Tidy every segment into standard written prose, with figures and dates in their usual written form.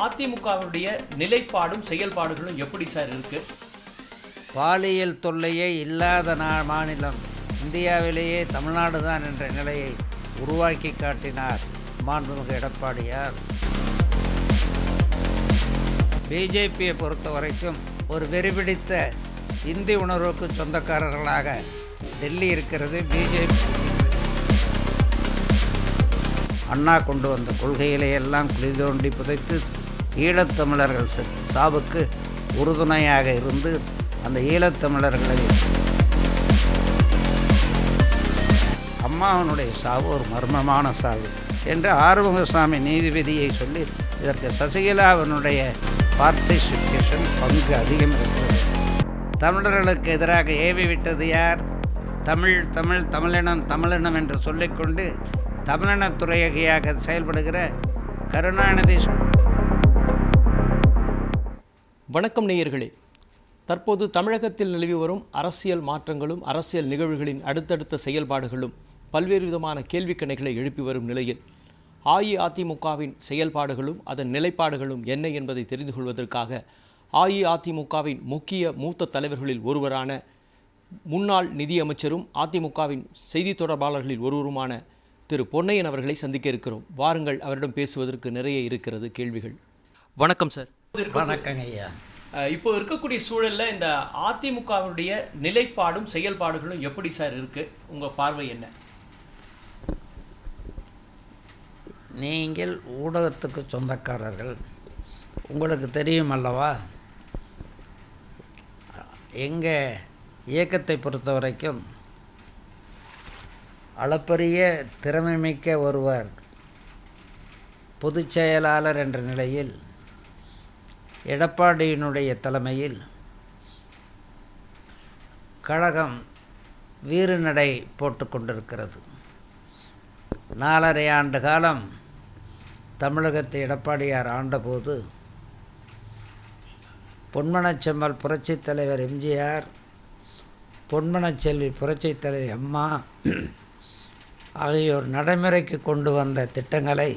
அதிமுகவுடைய நிலைப்பாடும் செயல்பாடுகளும் எப்படி சார் இருக்கு? பாலியல் தொல்லையே இல்லாத மாநிலம் இந்தியாவிலேயே தமிழ்நாடு தான் என்ற நிலையை உருவாக்கி காட்டினார் மாண்புமிகு எடப்பாடியார். பிஜேபியை பொறுத்த வரைக்கும் ஒரு வெறிபிடித்த இந்தி உணர்வுக்கு சொந்தக்காரர்களாக டெல்லி இருக்கிறது. பிஜேபி அண்ணா கொண்டு வந்த கொள்கைகளையெல்லாம் குழி தோண்டி புதைத்து ஈழத்தமிழர்கள் சாவுக்கு உறுதுணையாக இருந்து அந்த ஈழத்தமிழர்களை அம்மாவனுடைய சாவு ஒரு மர்மமான சாவு என்று ஆறுமுகசாமி நீதிபதியை சொல்லி இதற்கு சசிகலாவினுடைய பார்ட்டிசிபேஷன் பங்கு அதிகம் இருக்கிறது. தமிழர்களுக்கு எதிராக ஏவி விட்டது யார்? தமிழினம் என்று சொல்லிக்கொண்டு தமிழினத்துறையாக செயல்படுகிற கருணாநிதி. வணக்கம் நேயர்களே. தற்போது தமிழகத்தில் நிலவி வரும் அரசியல் மாற்றங்களும் அரசியல் நிகழ்வுகளின் அடுத்தடுத்த செயல்பாடுகளும் பல்வேறு விதமான கேள்விக்கணைகளை எழுப்பி வரும் நிலையில் அஇஅதிமுகவின் செயல்பாடுகளும் அதன் நிலைப்பாடுகளும் என்ன என்பதை தெரிந்து கொள்வதற்காக அஇஅதிமுகவின் முக்கிய மூத்த தலைவர்களில் ஒருவரான முன்னாள் நிதியமைச்சரும் அதிமுகவின் செய்தி தொடர்பாளர்களில் ஒருவருமான திரு பொன்னையன் அவர்களை சந்திக்க இருக்கிறோம். வாருங்கள், அவரிடம் பேசுவதற்கு நிறைய இருக்கிறது கேள்விகள். வணக்கம் சார். வணக்கங்க ஐயா. இப்போ இருக்கக்கூடிய சூழலில் இந்த அதிமுகவுடைய நிலைப்பாடும் செயல்பாடுகளும் எப்படி சார் இருக்கு? உங்கள் பார்வை என்ன? நீங்கள் ஊடகத்துக்கு சொந்தக்காரர்கள், உங்களுக்கு தெரியும் அல்லவா, எங்கள் இயக்கத்தை பொறுத்த வரைக்கும் அளப்பரிய திறமைமிக்க ஒருவர் பொதுச் செயலாளர் என்ற நிலையில் எடப்பாடியினுடைய தலைமையில் கழகம் வீறுநடை போட்டு கொண்டிருக்கிறது. 4.5 ஆண்டு காலம் தமிழகத்தை எடப்பாடியார் ஆண்டபோது பொன்மனச்செம்மல் புரட்சித் தலைவர் எம்ஜிஆர், பொன்மனச்செல்வி புரட்சித் தலைவி அம்மா ஆகியோர் நடைமுறைக்கு கொண்டு வந்த திட்டங்களை,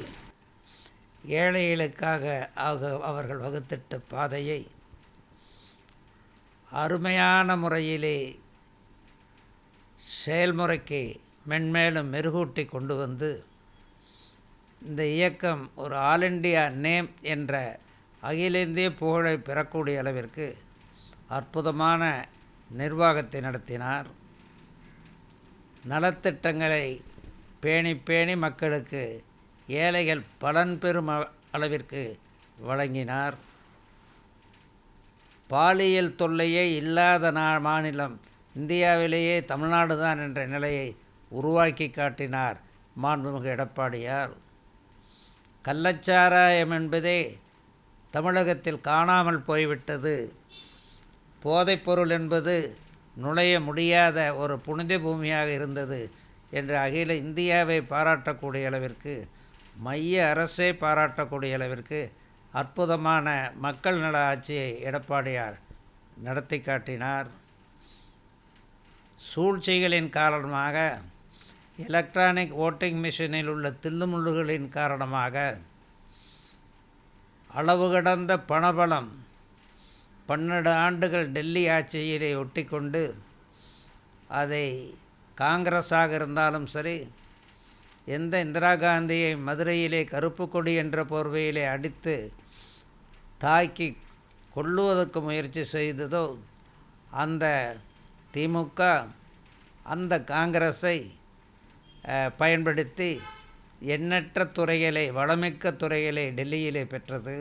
ஏழைகளுக்காக அவர்கள் வகுத்திட்ட பாதையை அருமையான முறையிலே செயல்முறைக்கு மென்மேலும் மெருகூட்டி கொண்டு வந்து இந்த இயக்கம் ஒரு ஆல் இண்டியா நேம் என்ற அகில இந்திய புகழை பெறக்கூடிய அளவிற்கு அற்புதமான நிர்வாகத்தை நடத்தினார். நலத்திட்டங்களை பேணி பேணி மக்களுக்கு, ஏழைகள் பலன் பெறும் அளவிற்கு வழங்கினார். பாலியல் தொல்லையே இல்லாத மாநிலம் இந்தியாவிலேயே தமிழ்நாடு தான் என்ற நிலையை உருவாக்கி காட்டினார் மாண்புமிகு எடப்பாடியார். கள்ளச்சாராயம் என்பதே தமிழகத்தில் காணாமல் போய்விட்டது. போதைப்பொருள் என்பது நுழைய முடியாத ஒரு புனித பூமியாக இருந்தது என்று அகில இந்தியாவை பாராட்டக்கூடிய அளவிற்கு, மைய அரசை பாராட்டக்கூடிய அளவிற்கு அற்புதமான மக்கள் நல ஆட்சியை எடப்பாடியார் நடத்தி காட்டினார். சூழ்ச்சிகளின் காரணமாக, எலக்ட்ரானிக் ஓட்டிங் மிஷினில் உள்ள தில்லுமுள்ளுகளின் காரணமாக அளவு கடந்த பணபலம் 12 ஆண்டுகள் டெல்லி ஆட்சியிலே ஒட்டி கொண்டு, அதை காங்கிரஸாக இருந்தாலும் சரி, எந்த இந்திரா காந்தியை மதுரையிலே கருப்பு கொடி என்ற போர்வையிலே அடித்து தாக்கி கொல்லுவதற்கு முயற்சி செய்ததோ அந்த திமுக அந்த காங்கிரஸை பயன்படுத்தி எண்ணற்ற துறைகளை, வளமிக்க துறைகளை டெல்லியிலே பெற்றது.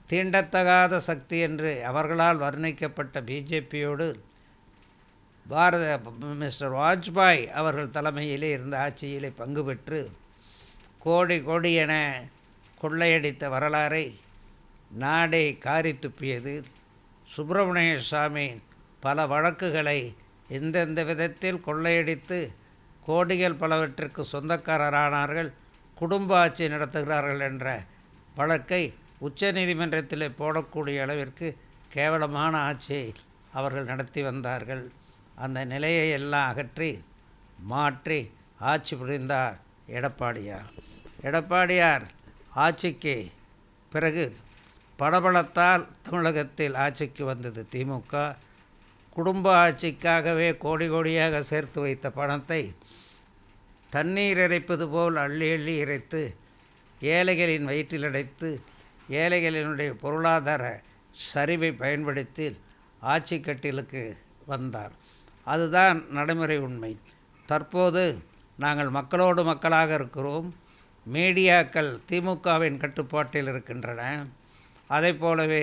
தீண்டத்தகாத சக்தி என்று அவர்களால் வர்ணிக்கப்பட்ட பிஜேபியோடு மிஸ்டர் வாஜ்பாய் அவர்கள் தலைமையிலே இருந்த ஆட்சியிலே பங்கு பெற்று கோடி கோடி என கொள்ளையடித்த வரலாறை நாடே காரி துப்பியது. சுப்பிரமணிய சாமி பல வழக்குகளை எந்தெந்த விதத்தில் கொள்ளையடித்து கோடிகள் பலவற்றிற்கு சொந்தக்காரரானார்கள், குடும்ப ஆட்சி நடத்துகிறார்கள் என்ற வழக்கை உச்சநீதிமன்றத்தில் போடக்கூடிய அளவிற்கு கேவலமான ஆட்சியை அவர்கள் நடத்தி வந்தார்கள். அந்த நிலையை எல்லாம் அகற்றி மாற்றி ஆட்சி புரிந்தார் எடப்பாடியார். எடப்பாடியார் ஆட்சிக்கு பிறகு பணபலத்தால் தமிழகத்தில் ஆட்சிக்கு வந்தது திமுக. குடும்ப ஆட்சிக்காகவே கோடி கோடியாக சேர்த்து வைத்த பணத்தை தண்ணீர் இறைப்பது போல் அள்ளி அள்ளி இறைத்து ஏழைகளின் வயிற்றில் அடைத்து ஏழைகளினுடைய பொருளாதார சரிவை பயன்படுத்தி ஆட்சி கட்டிலுக்கு வந்தார். அதுதான் நடைமுறை உண்மை. தற்போது நாங்கள் மக்களோடு மக்களாக இருக்கிறோம். மீடியாக்கள் திமுகவின் கட்டுப்பாட்டில் இருக்கின்றன. அதை போலவே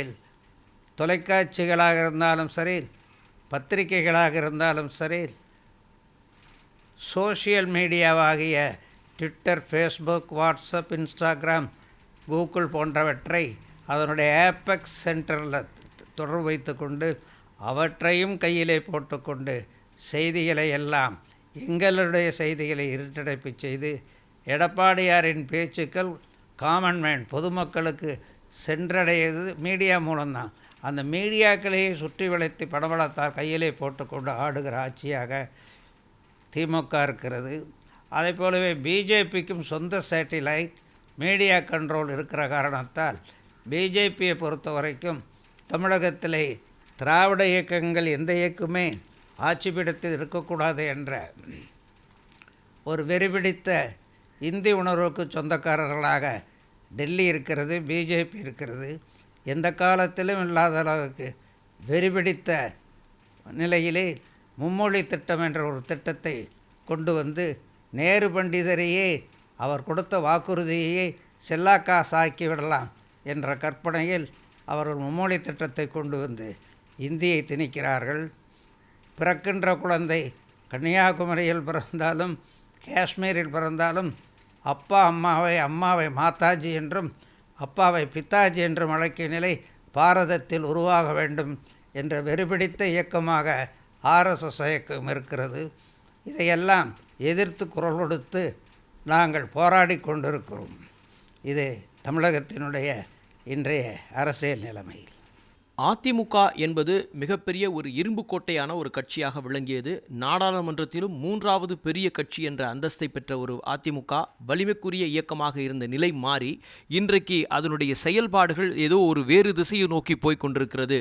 தொலைக்காட்சிகளாக இருந்தாலும் சரி, பத்திரிகைகளாக இருந்தாலும் சரி, சோஷியல் மீடியாவாகிய Twitter, Facebook, WhatsApp, Instagram, Google போன்றவற்றை அதனுடைய ஆப்பெக்ஸ் சென்டரில் தொடர்பு வைத்து கொண்டு அவற்றையும் கையிலே போட்டுக்கொண்டு செய்திகளை எல்லாம் எங்களுடைய செய்திகளை இருட்டடைப்பு செய்து எடப்பாடியாரின் பேச்சுக்கள் காமன் மேன் பொதுமக்களுக்கு சென்றடையது மீடியா மூலம்தான். அந்த மீடியாக்களையே சுற்றி வளைத்து படபலத்தால் கையிலே போட்டுக்கொண்டு ஆடுகிற ஆட்சியாக திமுக இருக்கிறது. அதே போலவே பிஜேபிக்கும் சொந்த சேட்டிலைட் மீடியா கண்ட்ரோல் இருக்கிற காரணத்தால் பிஜேபியை பொறுத்த வரைக்கும் தமிழகத்திலே திராவிட இயக்கங்கள் எந்த இயக்கமே ஆட்சி பீடத்தில் இருக்கக்கூடாது என்ற ஒரு வெறிபிடித்த இந்தி உணர்வுக்கு சொந்தக்காரர்களாக டெல்லி இருக்கிறது, பிஜேபி இருக்கிறது. எந்த காலத்திலும் இல்லாத அளவுக்கு வெறிபிடித்த நிலையிலே மும்மொழி திட்டம் என்ற ஒரு திட்டத்தை கொண்டு வந்து நேரு பண்டிதரையே அவர் கொடுத்த வாக்குறுதியையே செல்லாக்காசாக்கி விடலாம் என்ற கற்பனையில் அவர்கள் மும்மொழி திட்டத்தை கொண்டு வந்து இந்தியை திணிக்கிறார்கள். பிறக்கின்ற குழந்தை கன்னியாகுமரியில் பிறந்தாலும் காஷ்மீரில் பிறந்தாலும் அம்மாவை மாதாஜி என்றும் அப்பாவை பித்தாஜி என்றும் அழைக்கும் நிலை பாரதத்தில் உருவாக வேண்டும் என்ற வெறிபிடித்த இயக்கமாக ஆர்எஸ்எஸ் இயக்கம் இருக்கிறது. இதையெல்லாம் எதிர்த்து குரல் கொடுத்து நாங்கள் போராடி கொண்டிருக்கிறோம். இது தமிழகத்தினுடைய இன்றைய அரசியல் நிலைமை. அதிமுக என்பது மிகப்பெரிய ஒரு இரும்பு கோட்டையான ஒரு கட்சியாக விளங்கியது. நாடாளுமன்றத்திலும் 3வது பெரிய கட்சி என்ற அந்தஸ்தை பெற்ற ஒரு அதிமுக வலிமைக்குரிய இயக்கமாக இருந்த நிலை மாறி இன்றைக்கு அதனுடைய செயல்பாடுகள் ஏதோ ஒரு வேறு திசையை நோக்கி போய் கொண்டிருக்கிறது.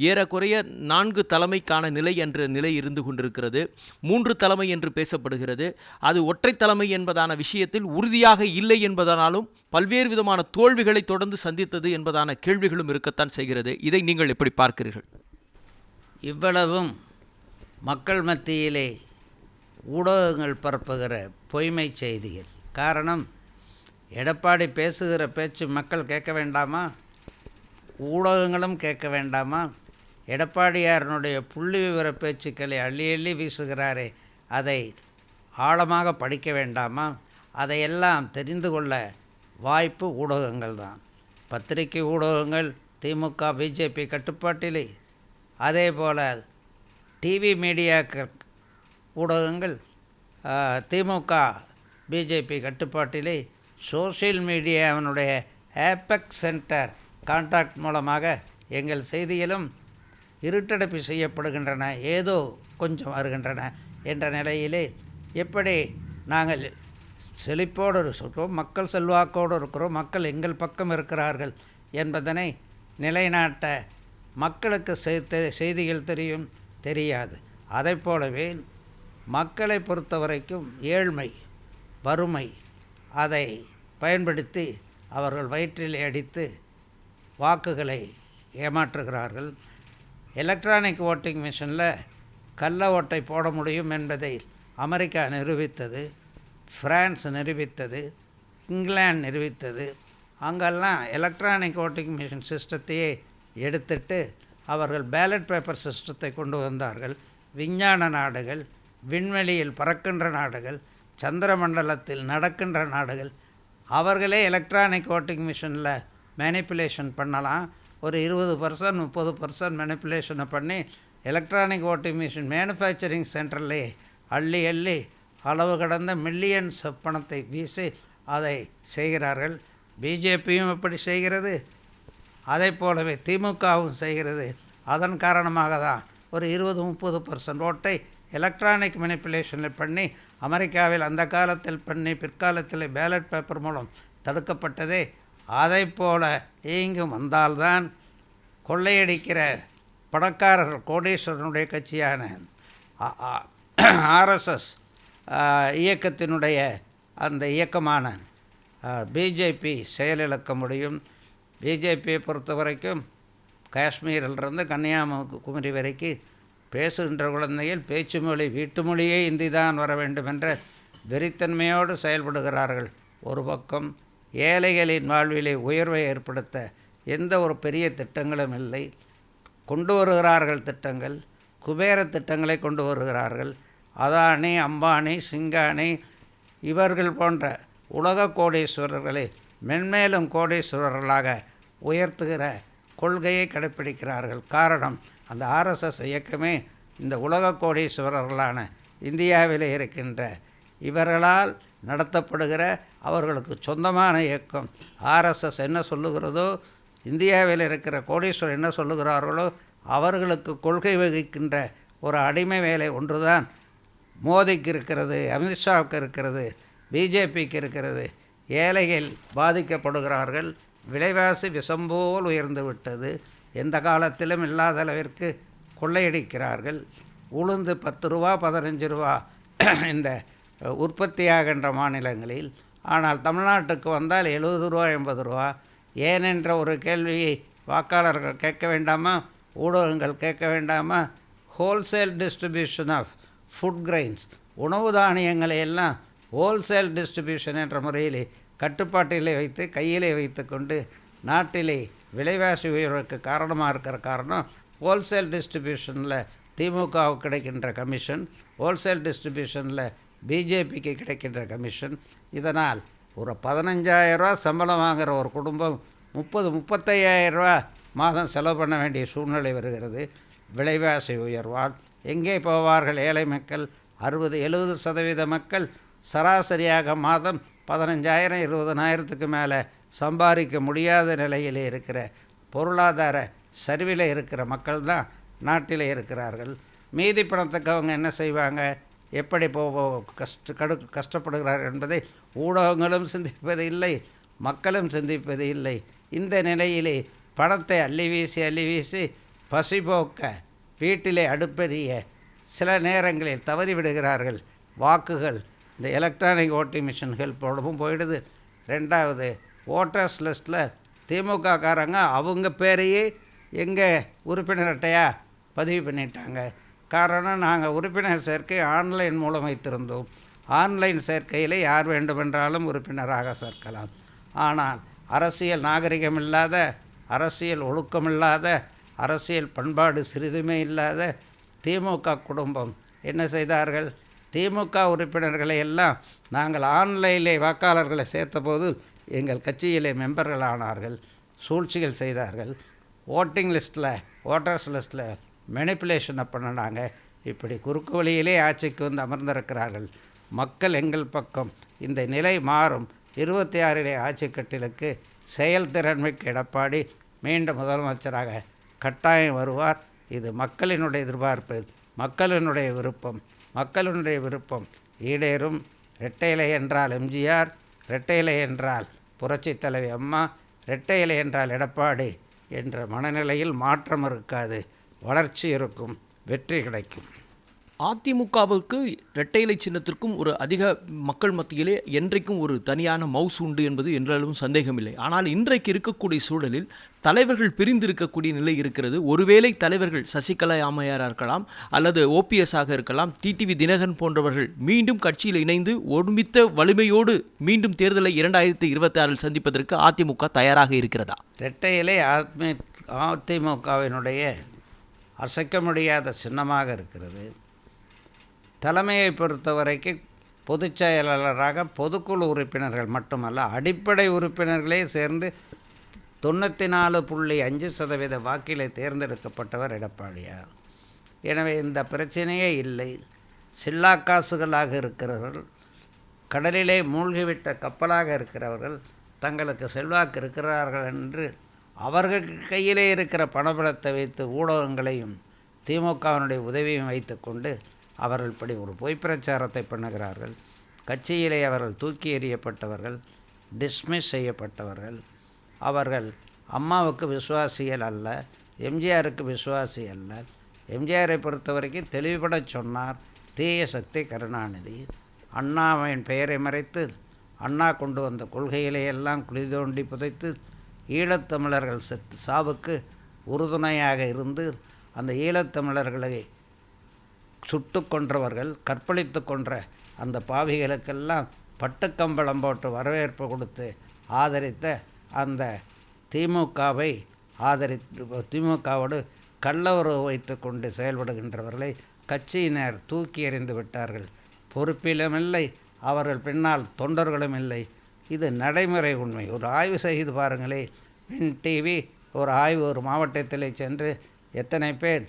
ஏறக்குறைய 4 தலைமைக்கான நிலை என்ற நிலை இருந்து கொண்டிருக்கிறது. 3 தலைமை என்று பேசப்படுகிறது. அது ஒற்றை தலைமை என்பதான விஷயத்தில் உறுதியாக இல்லை என்பதனாலும் பல்வேறு விதமான தோல்விகளை தொடர்ந்து சந்தித்தது என்பதான கேள்விகளும் இருக்கத்தான் செய்கிறது. இதை நீங்கள் எப்படி பார்க்கிறீர்கள்? இவ்வளவும் மக்கள் மத்தியிலே ஊடகங்கள் பரப்புகிற பொய்மை செய்திகள் காரணம். எடப்பாடி பேசுகிற பேச்சு மக்கள் கேட்க வேண்டாமா? ஊடகங்களும் கேட்க வேண்டாமா? எடப்பாடியாரனுடைய புள்ளி விவர பேச்சுக்களை அள்ளி அள்ளி வீசுகிறாரே, அதை ஆழமாக படிக்க வேண்டாமா? அதையெல்லாம் தெரிந்து கொள்ள வாய்ப்பு ஊடகங்கள் தான். பத்திரிகை ஊடகங்கள் திமுக பிஜேபி கட்டுப்பாட்டிலே, அதே போல் டிவி மீடியாக்கள் ஊடகங்கள் திமுக பிஜேபி கட்டுப்பாட்டிலே, சோஷியல் மீடியாவினுடைய ஆப்பெக்ஸ் சென்டர் கான்டாக்ட் மூலமாக எங்கள் செய்தியிலும் இருட்டடைப்பு செய்யப்படுகின்றன, ஏதோ கொஞ்சம் வருகின்றன என்ற நிலையிலே எப்படி நாங்கள் செழிப்போடு இருக்கிறோம், மக்கள் செல்வாக்கோடு இருக்கிறோம், மக்கள் எங்கள் பக்கம் இருக்கிறார்கள் என்பதனை நிலைநாட்ட மக்களுக்கு செய்திகள் தெரியாது. அதை போலவே மக்களை பொறுத்த வரைக்கும் ஏழ்மை, வறுமை அதை பயன்படுத்தி அவர்கள் வயிற்றில் அடித்து வாக்குகளை ஏமாற்றுகிறார்கள். எலக்ட்ரானிக் ஓட்டிங் மிஷினில் கள்ள ஓட்டை போட முடியும் என்பதை அமெரிக்கா நிரூபித்தது, பிரான்ஸ் நிரூபித்தது, இங்கிலாந்து நிரூபித்தது. அங்கெல்லாம் எலக்ட்ரானிக் ஓட்டிங் மிஷின் சிஸ்டத்தையே எடுத்துட்டு அவர்கள் பேலட் பேப்பர் சிஸ்டத்தை கொண்டு வந்தார்கள். விஞ்ஞான நாடுகள், விண்வெளியில் பறக்கின்ற நாடுகள், சந்திரமண்டலத்தில் நடக்கின்ற நாடுகள் அவர்களே எலக்ட்ரானிக் ஓட்டிங் மிஷினில் மேனிப்புலேஷன் பண்ணலாம். ஒரு 20% 30% மேனிப்புலேஷனை பண்ணி எலக்ட்ரானிக் ஓட்டிங் மிஷின் மேனுஃபேக்சரிங் சென்டர்லே அள்ளி அள்ளி அளவு கடந்த மில்லியன்ஸ் பணத்தை வீசி அதை செய்கிறார்கள். பிஜேபியும் எப்படி செய்கிறது, அதை போலவே திமுகவும் செய்கிறது. அதன் காரணமாக தான் ஒரு 20-30% ஓட்டை எலக்ட்ரானிக் மேனிப்புலேஷனில் பண்ணி அமெரிக்காவில் அந்த காலத்தில் பண்ணி பிற்காலத்தில் பேலட் பேப்பர் மூலம் தடுக்கப்பட்டதே அதைப்போல இங்கும் வந்தால்தான் கொள்ளையடிக்கிற பணக்காரர்கள் கோடீஸ்வரனுடைய கட்சியான ஆர்எஸ்எஸ் இயக்கத்தினுடைய அந்த இயக்கமான பிஜேபி செயலிழக்க முடியும். பிஜேபியை பொறுத்த வரைக்கும் காஷ்மீரிலிருந்து கன்னியாகுமரி வரைக்கும் பேசுகின்ற குழந்தைகள் பேச்சு மொழி வீட்டு மொழியே இந்தி தான் வர வேண்டும் என்ற வெறித்தன்மையோடு செயல்படுகிறார்கள். ஒரு பக்கம் ஏழைகளின் வாழ்விலே உயர்வை ஏற்படுத்த எந்த ஒரு பெரிய திட்டங்களும் இல்லை. கொண்டு வருகிறார்கள் திட்டங்கள், குபேர திட்டங்களை கொண்டு வருகிறார்கள். அதானி, அம்பானி, சிங்கானி இவர்கள் போன்ற உலக கோடீஸ்வரர்களை மென்மேலும் கோடீஸ்வரர்களாக உயர்த்துகிற கொள்கையை கடைப்பிடிக்கிறார்கள். காரணம், அந்த ஆர்எஸ்எஸ் இயக்கமே இந்த உலக கோடீஸ்வரர்களான இந்தியாவில் இருக்கின்ற இவர்களால் நடத்தப்படுகிற அவர்களுக்கு சொந்தமான இயக்கம். ஆர்எஸ்எஸ் என்ன சொல்லுகிறதோ, இந்தியாவில் இருக்கிற கோடீஸ்வரர் என்ன சொல்லுகிறார்களோ அவர்களுக்கு கொள்கை வகிக்கின்ற ஒரு அடிமை வேலை ஒன்றுதான் மோடிக்கு இருக்கிறது, அமித்ஷாவுக்கு இருக்கிறது, பிஜேபிக்கு இருக்கிறது. ஏழைகள் பாதிக்கப்படுகிறார்கள். விலைவாசி விஷம்போல் உயர்ந்து விட்டது. எந்த காலத்திலும் இல்லாத அளவிற்கு கொள்ளையடிக்கிறார்கள். உளுந்து 10 ரூபா 15 ரூபா இந்த உற்பத்தியாகின்ற மாநிலங்களில். ஆனால் தமிழ்நாட்டுக்கு வந்தால் 70 ரூபா 80 ரூபா. ஏனென்ற ஒரு கேள்வியை வாக்காளர்கள் கேட்க வேண்டாமா, ஊடகங்கள் கேட்க வேண்டாமா? Wholesale distribution of food grains, உணவு தானியங்களை எல்லாம் ஹோல்சேல் டிஸ்ட்ரிபியூஷன் என்ற முறையிலே கட்டுப்பாட்டிலே வைத்து கையிலே வைத்து கொண்டு நாட்டிலே விலைவாசி உயர்வுக்கு காரணமாக இருக்கிற காரணம் ஹோல்சேல் டிஸ்ட்ரிபியூஷனில் திமுகவுக்கு கிடைக்கின்ற கமிஷன், ஹோல்சேல் டிஸ்ட்ரிபியூஷனில் பிஜேபிக்கு கிடைக்கின்ற கமிஷன். இதனால் ஒரு 15,000 ரூபா சம்பளம் வாங்குகிற ஒரு குடும்பம் 35,000 ரூபா மாதம் செலவு பண்ண வேண்டிய சூழ்நிலை வருகிறது. விலைவாசி உயர்வால் எங்கே போவார்கள் ஏழை மக்கள்? 60-70% மக்கள் சராசரியாக மாதம் 15,000 20,000க்கு மேலே சம்பாதிக்க முடியாத நிலையில் இருக்கிற பொருளாதார சரிவில் இருக்கிற மக்கள் தான் நாட்டில் இருக்கிறார்கள். மீதி பணத்துக்கு அவங்க என்ன செய்வாங்க, எப்படி கஷ்டப்படுகிறார்கள் என்பதை ஊடகங்களும் சிந்திப்பது இல்லை, மக்களும் சிந்திப்பது இல்லை. இந்த நிலையிலே பணத்தை அள்ளி வீசி பசிபோக்க வீட்டிலே அடுப்பெரிய சில நேரங்களில் தவறிவிடுகிறார்கள். வாக்குகள் இந்த எலக்ட்ரானிக் ஓட்டிங் மிஷின்கள் போடவும் போயிடுது. ரெண்டாவது, ஓட்டர்ஸ் லிஸ்ட்டில் திமுக காரங்க அவங்க பேரையே எங்கள் உறுப்பினர் அட்டையாக பதிவு பண்ணிட்டாங்க. காரணம், நாங்கள் உறுப்பினர் சேர்க்கை ஆன்லைன் மூலம் வைத்திருந்தோம். ஆன்லைன் சேர்க்கையில் யார் வேண்டுமென்றாலும் உறுப்பினராக சேர்க்கலாம். ஆனால் அரசியல் நாகரிகம் இல்லாத, அரசியல் ஒழுக்கமில்லாத, அரசியல் பண்பாடு சிறிதுமே இல்லாத திமுக குடும்பம் என்ன செய்தார்கள்? திமுக உறுப்பினர்களை எல்லாம் நாங்கள் ஆன்லைனிலே வாக்காளர்களை சேர்த்தபோது எங்கள் கட்சியிலே மெம்பர்கள் ஆனார்கள். சூழ்ச்சிகள் செய்தார்கள். ஓட்டிங் லிஸ்ட்டில், ஓட்டர்ஸ் லிஸ்ட்டில் மெனிப்புலேஷனை பண்ணினாங்க. இப்படி குறுக்கு வழியிலே ஆட்சிக்கு வந்து அமர்ந்திருக்கிறார்கள். மக்கள் எங்கள் பக்கம். இந்த நிலை மாறும். 26 ஆட்சி கட்டிலுக்கு செயல்திறன்மிக்க எடப்பாடி மீண்டும் முதலமைச்சராக கட்டாயம் வருவார். இது மக்களினுடைய எதிர்பார்ப்பு, மக்களினுடைய விருப்பம். மக்களினுடைய விருப்பம் ஈடேறும். இரட்டை இலை என்றால் எம்ஜிஆர், இரட்டை இலை என்றால் புரட்சித் தலைவி அம்மா, இரட்டை இலை என்றால் எடப்பாடி என்ற மனநிலையில் மாற்றம் இருக்காது. வளர்ச்சி இருக்கும், வெற்றி கிடைக்கும். அதிமுகவுக்கு இரட்டை இலை சின்னத்திற்கும் ஒரு அதிக மக்கள் மத்தியிலே என்றைக்கும் ஒரு தனியான மவுஸ் உண்டு என்பது என்றாலும் சந்தேகமில்லை. ஆனால் இன்றைக்கு இருக்கக்கூடிய சூழலில் தலைவர்கள் பிரிந்திருக்கக்கூடிய நிலை இருக்கிறது. ஒருவேளை தலைவர்கள் சசிகலா அம்மையாராக இருக்கலாம், அல்லது OPS ஆக இருக்கலாம், டிடிவி தினகரன் போன்றவர்கள் மீண்டும் கட்சியில் இணைந்து ஒருமித்த வலிமையோடு மீண்டும் தேர்தலை 2026 சந்திப்பதற்கு அதிமுக தயாராக இருக்கிறதா? இரட்டை இலை அதிமுகவினுடைய அசைக்க முடியாத சின்னமாக இருக்கிறது. தலைமையை பொறுத்த வரைக்கும் பொதுச் செயலாளராக பொதுக்குழு உறுப்பினர்கள் மட்டுமல்ல, அடிப்படை உறுப்பினர்களே சேர்ந்து 94.5% வாக்கிலே தேர்ந்தெடுக்கப்பட்டவர் எடப்பாடியார். எனவே இந்த பிரச்சனையே இல்லை. சில்லாக்காசுகளாக இருக்கிறவர்கள், கடலிலே மூழ்கிவிட்ட கப்பலாக இருக்கிறவர்கள் தங்களுக்கு செல்வாக்கு இருக்கிறார்கள் என்று அவர்கள் கையிலே இருக்கிற பணபலத்தை வைத்து ஊடகங்களையும் திமுகவினுடைய உதவியும் வைத்து கொண்டு அவர்கள் இப்படி ஒரு பொய் பிரச்சாரத்தை பண்ணுகிறார்கள். கட்சியிலே அவர்கள் தூக்கி எறியப்பட்டவர்கள், டிஸ்மிஸ் செய்யப்பட்டவர்கள். அவர்கள் அம்மாவுக்கு விசுவாசிகள் அல்ல, எம்ஜிஆருக்கு விசுவாசி அல்ல. எம்ஜிஆரை பொறுத்த வரைக்கும் தெளிவுபட சொன்னார், தீய சக்தி கருணாநிதி. அண்ணாவின் பெயரை மறைத்து அண்ணா கொண்டு வந்த கொள்கைகளையெல்லாம் குழி தோண்டி புதைத்து ஈழத்தமிழர்கள் சாவுக்கு உறுதுணையாக இருந்து அந்த ஈழத்தமிழர்களை சுட்டு கொன்றவர்கள், கற்பழித்து கொன்ற அந்த பாவிகளுக்கெல்லாம் பட்டுக்கம்பளம் போட்டு வரவேற்பு கொடுத்து ஆதரித்த அந்த திமுகவை திமுகவோடு கள்ள உறவு வைத்து கொண்டு செயல்படுகின்றவர்களை கட்சியினர் தூக்கி எறிந்து விட்டார்கள். பொறுப்பிலும் இல்லை, அவர்கள் பின்னால் தொண்டர்களும் இல்லை. இது நடைமுறை உண்மை. ஒரு ஆய்வு செய்து பாருங்களே. வின் டிவி ஒரு ஆய்வு, ஒரு மாவட்டத்தில் சென்று எத்தனை பேர்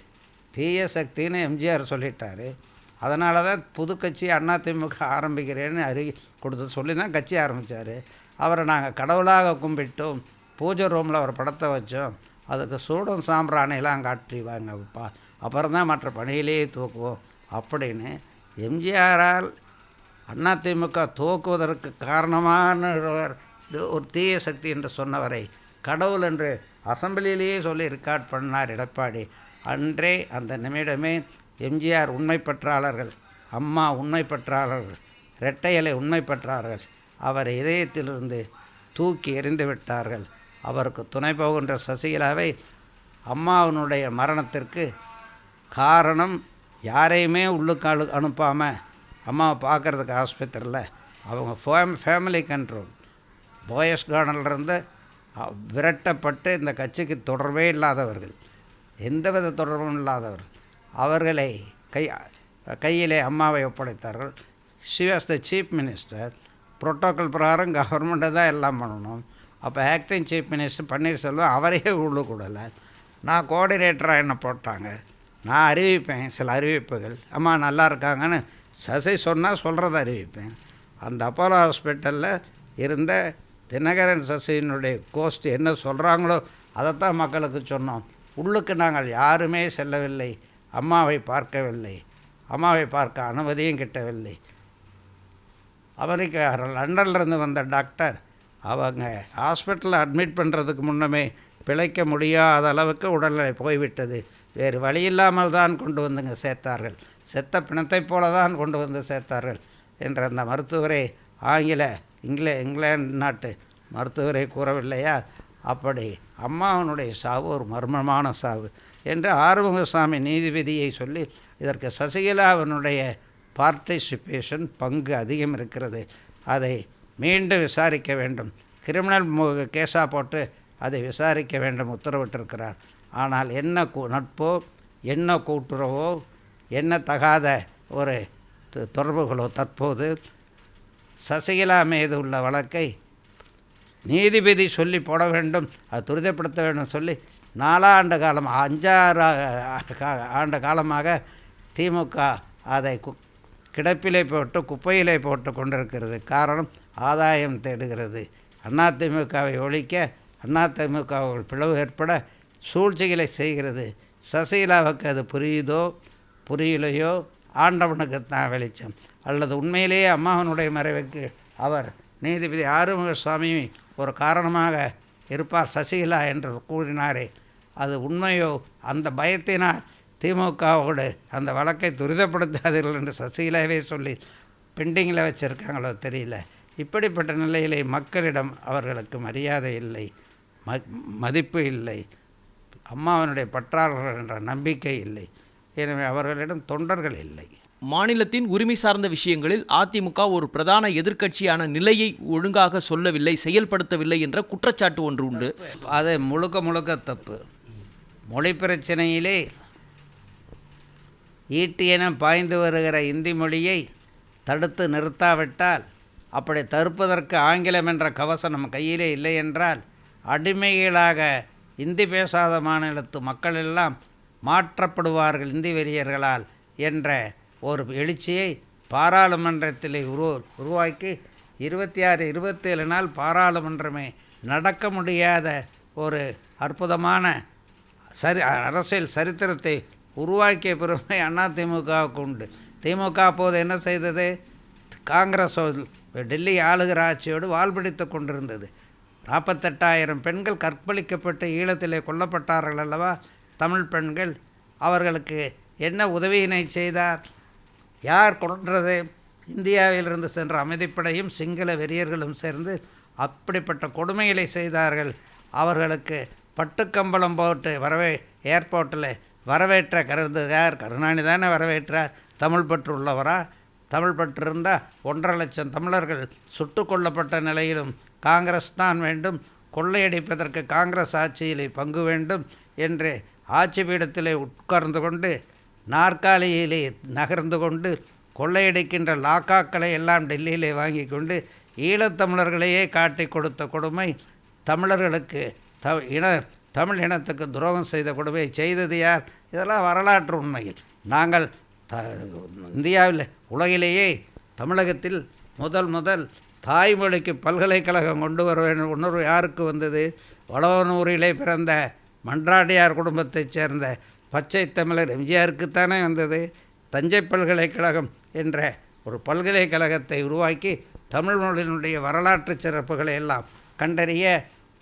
தீய சக்தின்னு எம்ஜிஆர் சொல்லிட்டார். அதனால தான் புது கட்சி அதிமுக ஆரம்பிக்கிறேன்னு கொடுத்து சொல்லி தான் கட்சி ஆரம்பித்தார். அவரை நாங்கள் கடவுளாக கும்பிட்டோம், பூஜை ரூமில் ஒரு படத்தை வச்சோம், அதுக்கு சூடம் சாம்பிராணிலாம் காட்டிவாங்க, அப்புறம் தான் மற்ற பணியிலேயே தூக்குவோம் அப்படின்னு எம்ஜிஆரால் அதிமுக துவக்குவதற்கு காரணமான ஒரு தீய சக்தி என்று சொன்னவரை கடவுள் என்று அசம்பிளியிலேயே சொல்லி ரெக்கார்ட் பண்ணார் எடப்பாடி. அன்றே அந்த நிமிடமே எம்ஜிஆர் உண்மை பற்றாளர்கள், அம்மா உண்மை பற்றாளர்கள், இரட்டையலை உண்மை பற்றாளர்கள் அவர் இதயத்திலிருந்து தூக்கி எறிந்து விட்டார்கள். அவருக்கு துணை போகின்ற சசிகலாவை அம்மாவினுடைய மரணத்திற்கு காரணம் யாரையுமே உள்ளுக்கு அனுப்பாமல் அம்மாவை பார்க்குறதுக்கு ஆஸ்பத்திரியில் அவங்க ஃபேமிலி கண்ட்ரோல் போயஸ் கார்டன்லேருந்து விரட்டப்பட்டு இந்த கட்சிக்கு தொடர்பே இல்லாதவர்கள், எந்தவித தொடர்பும் இல்லாதவர், அவர்களை கையிலே அம்மாவை ஒப்படைத்தார்கள். She was the chief minister. Protocol பிரகாரம் கவர்மெண்ட்டை தான் எல்லாம் பண்ணணும். அப்போ ஆக்டிங் சீஃப் மினிஸ்டர் பன்னீர்செல்வம் அவரையே உள்ளக்கூடலை. நான் கோஆர்டினேட்டராக என்ன போட்டாங்க, நான் அறிவிப்பேன் சில அறிவிப்புகள், அம்மா நல்லா இருக்காங்கன்னு சசி சொன்னால் சொல்கிறத அறிவிப்பேன். அந்த அப்போலோ ஹாஸ்பிட்டலில் இருந்த தினகரன் சசியினுடைய கோஸ்ட் என்ன சொல்கிறாங்களோ அதைத்தான் மக்களுக்கு சொன்னோம். உள்ளுக்கு நாங்கள் யாருமே செல்லவில்லை, அம்மாவை பார்க்கவில்லை, அம்மாவை பார்க்க அனுமதியும் கிட்டவில்லை. அமெரிக்கா லண்டன்லேருந்து வந்த டாக்டர் அவங்க ஹாஸ்பிட்டலில் அட்மிட் பண்ணுறதுக்கு முன்னமே பிழைக்க முடியாத அளவுக்கு உடல்நிலை போய்விட்டது, வேறு வழி இல்லாமல் தான் கொண்டு வந்துங்க சேர்த்தார்கள், செத்த பிணத்தை போல தான் கொண்டு வந்து சேர்த்தார்கள் என்ற அந்த மருத்துவரை இங்கிலாந்து நாட்டு மருத்துவரை கூறவில்லையா? அப்படி அம்மாவனுடைய சாவு ஒரு மர்மமான சாவு என்று ஆறுமுகசாமி நீதிபதியை சொல்லி இதற்கு சசிகலாவினுடைய பார்ட்டிசிபேஷன் பங்கு அதிகம் இருக்கிறது, அதை மீண்டும் விசாரிக்க வேண்டும், கிரிமினல் கேஸாக போட்டு அதை விசாரிக்க வேண்டும் உத்தரவிட்டிருக்கிறார். ஆனால் என்ன நட்போ, என்ன கூட்டுறவோ, என்ன தகாத ஒரு தொடர்புகளோ தற்போது சசிகலா மீது உள்ள வழக்கை நீதிபதி சொல்லி போட வேண்டும், அது துரிதப்படுத்த வேண்டும் சொல்லி 4 ஆண்டு காலம் 5-6 ஆண்டு காலமாக திமுக அதை கிடப்பிலே போட்டு குப்பையிலே போட்டு கொண்டிருக்கிறது. காரணம் ஆதாயம் தேடுகிறது. அதிமுகவை ஒழிக்க அதிமுக பிளவு ஏற்பட சூழ்ச்சிகளை செய்கிறது. சசிகலாவுக்கு அது புரியுதோ புரியலையோ ஆண்டவனுக்குத்தான் வெளிச்சம். அல்லது உண்மையிலேயே அம்மாவனுடைய மறைவுக்கு அவர் நீதிபதி ஆறுமுகசாமி ஒரு காரணமாக இருப்பார் சசிகலா என்று கூறினாரே, அது உண்மையோ? அந்த பயத்தினால் திமுகவோடு அந்த வழக்கை துரிதப்படுத்தாதீர்கள் என்று சசிகலாவே சொல்லி பெண்டிங்கில் வச்சுருக்காங்களோ தெரியல. இப்படிப்பட்ட நிலையிலே மக்களிடம் அவர்களுக்கு மரியாதை இல்லை, மதிப்பு இல்லை, அம்மாவனுடைய பற்றாளர்கள் என்ற நம்பிக்கை இல்லை. எனவே அவர்களிடம் தொண்டர்கள் இல்லை. மாநிலத்தின் உரிமை சார்ந்த விஷயங்களில் அதிமுக ஒரு பிரதான எதிர்க்கட்சியான நிலையை ஒழுங்காக சொல்லவில்லை, செயல்படுத்தவில்லை என்ற குற்றச்சாட்டு ஒன்று உண்டு. அது முழுக்க தப்பு. மொழி பிரச்சனையிலே ஈட்டியென பாய்ந்து வருகிற இந்தி மொழியை தடுத்து நிறுத்தாவிட்டால், அப்படி தடுப்பதற்கு ஆங்கிலம் என்ற கவசம் நம்ம கையிலே இல்லை என்றால், அடிமைகளாக இந்தி பேசாத மாநிலத்து மக்கள் எல்லாம் மாற்றப்படுவார்கள் இந்தி வெறியர்களால் என்ற ஒரு எழுச்சியை பாராளுமன்றத்தில் உருவாக்கி 26-27 நாள் பாராளுமன்றமே நடக்க முடியாத ஒரு அற்புதமான அரசியல் சரித்திரத்தை உருவாக்கிய பெருமை அதிமுகவுக்கு உண்டு. திமுக அப்போது என்ன செய்தது? காங்கிரஸ் டெல்லி ஆளுகிற ஆட்சியோடு வால் பிடித்து கொண்டிருந்தது. 48,000 பெண்கள் கற்பழிக்கப்பட்டு ஈழத்திலே கொல்லப்பட்டார்கள் அல்லவா தமிழ் பெண்கள். அவர்களுக்கு என்ன உதவியினை செய்தார்? யார் கொன்றது? இந்தியாவிலிருந்து சென்ற அமைதிப்படையும் சிங்கள வெறியர்களும் சேர்ந்து அப்படிப்பட்ட கொடுமைகளை செய்தார்கள். அவர்களுக்கு பட்டுக்கம்பளம் போட்டு ஏர்போர்ட்டில் வரவேற்ற யார்? கருணாநிதி தானே வரவேற்றார். தமிழ் பற்று உள்ளவரா? தமிழ் பற்று இருந்தால் 1.5 லட்சம் தமிழர்கள் சுட்டு கொல்லப்பட்ட நிலையிலும் காங்கிரஸ் தான் வேண்டும், கொள்ளையடிப்பதற்கு காங்கிரஸ் ஆட்சியிலே பங்கு வேண்டும் என்று ஆட்சி பீடத்திலே உட்கார்ந்து கொண்டு நாற்காலியிலே நகர்ந்து கொண்டு கொள்ளையடிக்கின்ற லாக்காக்களை எல்லாம் டெல்லியிலே வாங்கி கொண்டு ஈழத்தமிழர்களையே காட்டி கொடுத்த கொடுமை தமிழர்களுக்கு தமிழ் இனத்துக்கு துரோகம் செய்த கொடுமையை செய்தது யார்? இதெல்லாம் வரலாற்று உண்மையில். நாங்கள் இந்தியாவில் உலகிலேயே தமிழகத்தில் முதல் தாய்மொழிக்கு பல்கலைக்கழகம் கொண்டு வர வேண்டும் உணர்வு யாருக்கு வந்தது? வடவனூரிலே பிறந்த மன்றாடியார் குடும்பத்தைச் சேர்ந்த பச்சை தமிழர் எம்ஜிஆருக்குத்தானே வந்தது. தஞ்சை பல்கலைக்கழகம் என்ற ஒரு பல்கலைக்கழகத்தை உருவாக்கி தமிழ் மொழியினுடைய வரலாற்று சிறப்புகளை எல்லாம் கண்டறிய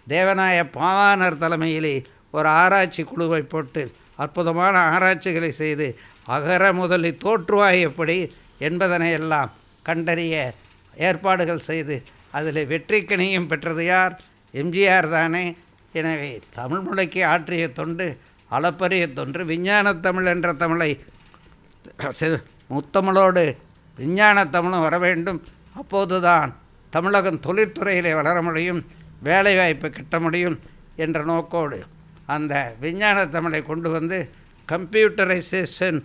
தேவநாய பாவாணர் தலைமையிலே ஒரு ஆராய்ச்சி குழுவை போட்டு அற்புதமான ஆராய்ச்சிகளை செய்து அகர முதலி தோற்றுவாய் எப்படி என்பதனை எல்லாம் கண்டறிய ஏற்பாடுகள் செய்து அதில் வெற்றிக்கணியும் பெற்றது யார்? எம்ஜிஆர் தானே. எனவே தமிழ் மொழிக்கு ஆற்றிய தொண்டு அளப்பரிய தொன்று. விஞ்ஞானத்தமிழ் என்ற தமிழை முத்தமிழோடு விஞ்ஞானத்தமிழும் வர வேண்டும். அப்போதுதான் தமிழகம் தொழிற்துறையிலே வளர முடியும், வேலைவாய்ப்பு கிட்ட முடியும் என்ற நோக்கோடு அந்த விஞ்ஞான தமிழை கொண்டு வந்து கம்ப்யூட்டரைசேஷன்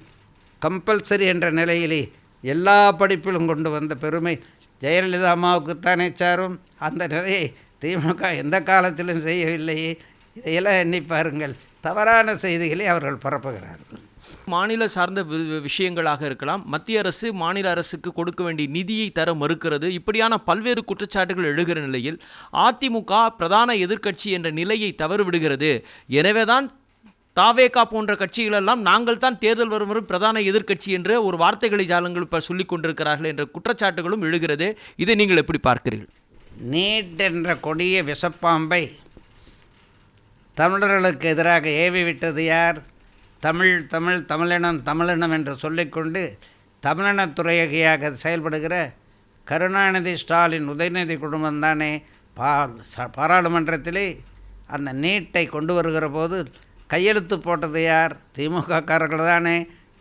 கம்பல்சரி என்ற நிலையிலே எல்லா படிப்பிலும் கொண்டு வந்த பெருமை ஜெயலலிதா அம்மாவுக்குத்தானே சாரும். அந்த நிலையை திமுக எந்த காலத்திலும் செய்யவில்லையே. இதையெல்லாம் எண்ணி பாருங்கள். தவறான செய்திகளை அவர்கள் பரப்புகிறார்கள். மாநில சார்ந்த விஷயங்களாக இருக்கலாம். மத்திய அரசு மாநில அரசுக்கு கொடுக்க வேண்டிய நிதியை தர மறுக்கிறது. இப்படியான பல்வேறு குற்றச்சாட்டுகள் எழுகிற நிலையில் அதிமுக பிரதான எதிர்க்கட்சி என்ற நிலையை தவறுவிடுகிறது. எனவேதான் தாவேகா போன்ற கட்சிகளெல்லாம் நாங்கள் தான் தேர்தல் வரும் பிரதான எதிர்க்கட்சி என்ற ஒரு வார்த்தைகளை ஜாலங்கள் இப்போ சொல்லிக் கொண்டிருக்கிறார்கள் என்ற குற்றச்சாட்டுகளும் எழுகிறது. இதை நீங்கள் எப்படி பார்க்கிறீர்கள்? நீட் என்ற கொடிய விஷப்பாம்பை தமிழர்களுக்கு எதிராக ஏவி விட்டது யார்? தமிழினம் என்று சொல்லிக்கொண்டு தமிழினத்துறையாக செயல்படுகிற கருணாநிதி, ஸ்டாலின், உதயநிதி குடும்பம்தானே. பாராளுமன்றத்திலே அந்த நீட்டை கொண்டு வருகிற போது கையெழுத்து போட்டது யார்? திமுககாரர்கள் தானே.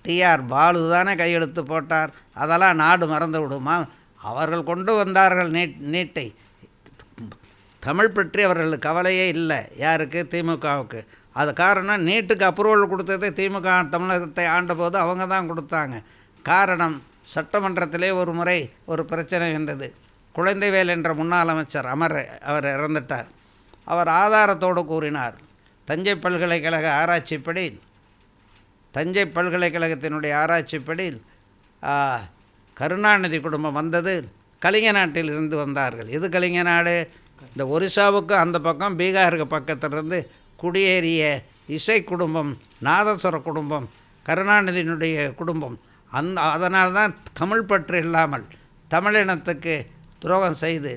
டிஆர் பாலு தானே கையெழுத்து போட்டார். அதெல்லாம் நாடு மறந்து விடுமா? அவர்கள் கொண்டு வந்தார்கள் நீட்டை. தமிழ் பற்றி அவர்களுக்கு கவலையே இல்லை. யாருக்கு? திமுகவுக்கு. அது காரணம் நீட்டுக்கு அப்ரூவல் கொடுத்ததே திமுக தமிழகத்தை ஆண்டபோது அவங்க தான் கொடுத்தாங்க. காரணம் சட்டமன்றத்திலே ஒரு முறை ஒரு பிரச்சனை வந்தது. குழந்தைவேல் என்ற முன்னாள் அமைச்சர் அவர் இறந்துட்டார். அவர் ஆதாரத்தோடு கூறினார், தஞ்சை பல்கலைக்கழகத்தினுடைய ஆராய்ச்சிப்படி கருணாநிதி குடும்பம் வந்தது கலிங்க நாட்டில் இருந்து வந்தார்கள். இது கலிங்க நாடு. இந்த ஒரிசாவுக்கு அந்த பக்கம் பீகாருக்கு பக்கத்திலிருந்து குடியேறிய இசை குடும்பம், நாதஸ்வர குடும்பம், கருணாநிதியினுடைய குடும்பம். அதனால்தான் தமிழ் பற்று இல்லாமல் தமிழினத்துக்கு துரோகம் செய்து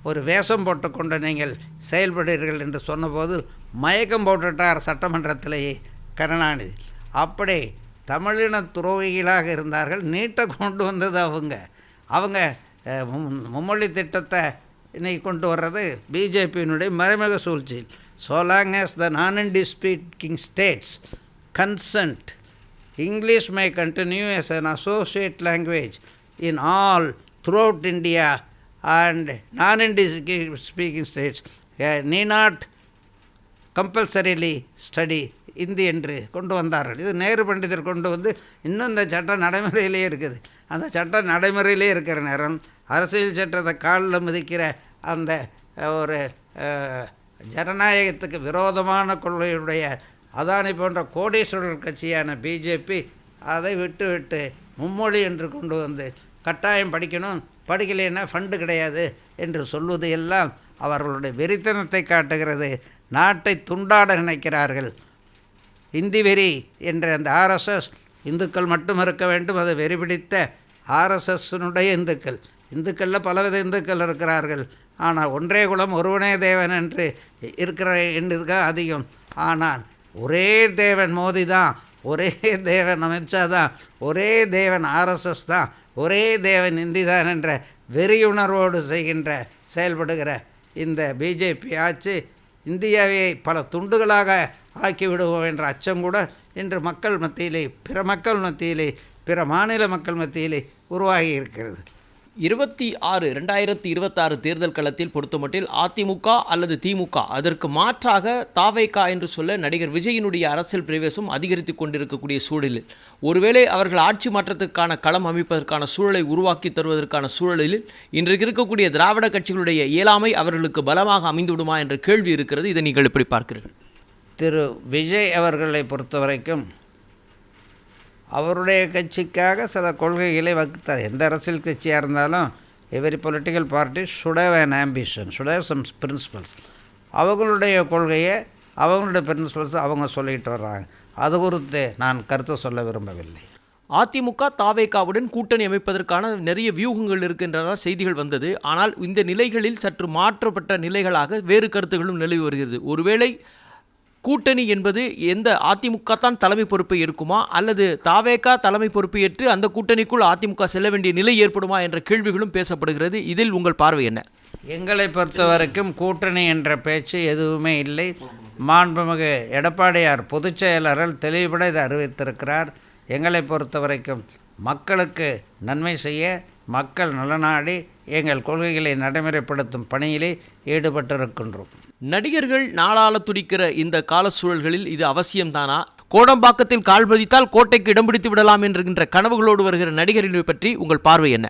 ஒரு வேஷம் போட்டுக்கொண்டு நீங்கள் செயல்படுகிறீர்கள் என்று சொன்னபோது மயக்கம் போட்டுட்டார் சட்டமன்றத்திலேயே கருணாநிதி. அப்படி தமிழின துரோகிகளாக இருந்தார்கள். நீட்டை கொண்டு வந்தது அவங்க மும்மொழி திட்டத்தை இன்னைக்கு கொண்டு வர்றது பிஜேபியினுடைய மறைமுக சூழ்ச்சி. So long as the non-English speaking states consent, English may continue as an associate language in all throughout India, and non-English speaking states need not compulsorily study Hindi என்று கொண்டு வந்தார்கள். இது நேரு பண்டிதர் கொண்டு வந்து இன்னும் இந்த சட்டம் நடைமுறையிலே இருக்குது. அந்த சட்டம் நடைமுறையிலே இருக்கிற நேரம் அரசியல் சட்டத்தை காலில் மிதிக்கிற அந்த ஒரு ஜனநாயகத்துக்கு விரோதமான கொள்கையுடைய அதானி போன்ற கோடீஸ்வரர் கட்சியான பிஜேபி அதை விட்டு மும்மொழி என்று கொண்டு வந்து கட்டாயம் படிக்கணும், படிக்கலைன்னா ஃபண்டு கிடையாது என்று சொல்வது எல்லாம் அவர்களுடைய வெறித்தனத்தை காட்டுகிறது. நாட்டை துண்டாட நினைக்கிறார்கள். இந்தி வெறி என்ற அந்த ஆர்எஸ்எஸ் இந்துக்கள் மட்டும் இருக்க வேண்டும், அதை வெறி பிடித்த ஆர்எஸ்எஸ்னுடைய இந்துக்களில் பலவித இந்துக்கள் இருக்கிறார்கள். ஆனால் ஒன்றே குலம் ஒருவனே தேவன் என்று இருக்கிற என்றதுக்கு அதிகம். ஆனால் ஒரே தேவன் மோடி தான், ஒரே தேவன் அமித்ஷா தான், ஒரே தேவன் ஆர்எஸ்எஸ் தான், ஒரே தேவன் இந்தி தான் என்ற வெறியுணர்வோடு செயல்படுகிற இந்த பிஜேபி ஆட்சி இந்தியாவை பல துண்டுகளாக ஆக்கிவிடுவோம் என்ற அச்சம் கூட இன்று மக்கள் மத்தியிலே, பிற மக்கள் மத்தியிலே, பிற மாநில மக்கள் மத்தியிலே உருவாகி இருக்கிறது. 2026 தேர்தல் களத்தில் பொறுத்தமட்டில் அதிமுக அல்லது திமுக, அதற்கு மாற்றாக தாவேகா என்று சொல்ல நடிகர் விஜயினுடைய அரசியல் பிரவேசம் அதிகரித்து கொண்டிருக்கக்கூடிய சூழலில் ஒருவேளை அவர்கள் ஆட்சி மாற்றத்துக்கான களம் அமைப்பதற்கான சூழலை உருவாக்கி தருவதற்கான சூழலில் இன்றைக்கு இருக்கக்கூடிய திராவிட கட்சிகளுடைய இயலாமை அவர்களுக்கு பலமாக அமைந்துவிடுமா என்ற கேள்வி இருக்கிறது. இதை நீங்கள் எப்படி பார்க்கிறீர்கள்? திரு விஜய் அவர்களை பொறுத்தவரைக்கும் அவருடைய கட்சிக்காக சில கொள்கைகளை வகுத்தார். எந்த அரசியல் கட்சியாக இருந்தாலும் every political party should have an ambition, should have some principles. அவங்களுடைய கொள்கையை, அவங்களுடைய பிரின்சிபல்ஸ் அவங்க சொல்லிட்டு வர்றாங்க. அது குறித்து நான் கருத்து சொல்ல விரும்பவில்லை. அதிமுக தாவேகாவுடன் கூட்டணி அமைப்பதற்கான நிறைய வியூகங்கள் இருக்கின்றன செய்திகள் வந்தது. ஆனால் இந்த நிலைகளில் சற்று மாற்றப்பட்ட நிலைகளாக வேறு கருத்துகளும் நிலவி வருகிறது. ஒருவேளை கூட்டணி என்பது எந்த அதிமுக தான் தலைமை பொறுப்பை இருக்குமா அல்லது தாவேகா தலைமை பொறுப்பு ஏற்று அந்த கூட்டணிக்குள் அதிமுக செல்ல வேண்டிய நிலை ஏற்படுமா என்ற கேள்விகளும் பேசப்படுகிறது. இதில் உங்கள் பார்வை என்ன? எங்களை பொறுத்த வரைக்கும் கூட்டணி என்ற பேச்சு எதுவுமே இல்லை. மாண்புமிகு எடப்பாடியார் பொதுச் செயலாளர் தெளிவுபட இதை அறிவித்திருக்கிறார். எங்களை பொறுத்த வரைக்கும் மக்களுக்கு நன்மை செய்ய, மக்கள் நலனாடி எங்கள் கொள்கைகளை நடைமுறைப்படுத்தும் பணியிலே ஈடுபட்டிருக்கின்றோம். நடிகர்கள் நாளால துடிக்கிற இந்த கால சூழல்களில் இது அவசியம்தானா? கோடம்பாக்கத்தில் கால் பதித்தால் கோட்டைக்கு இடம் பிடித்து விடலாம் என்கின்ற கனவுகளோடு வருகிற நடிகர்களை பற்றி உங்கள் பார்வை என்ன?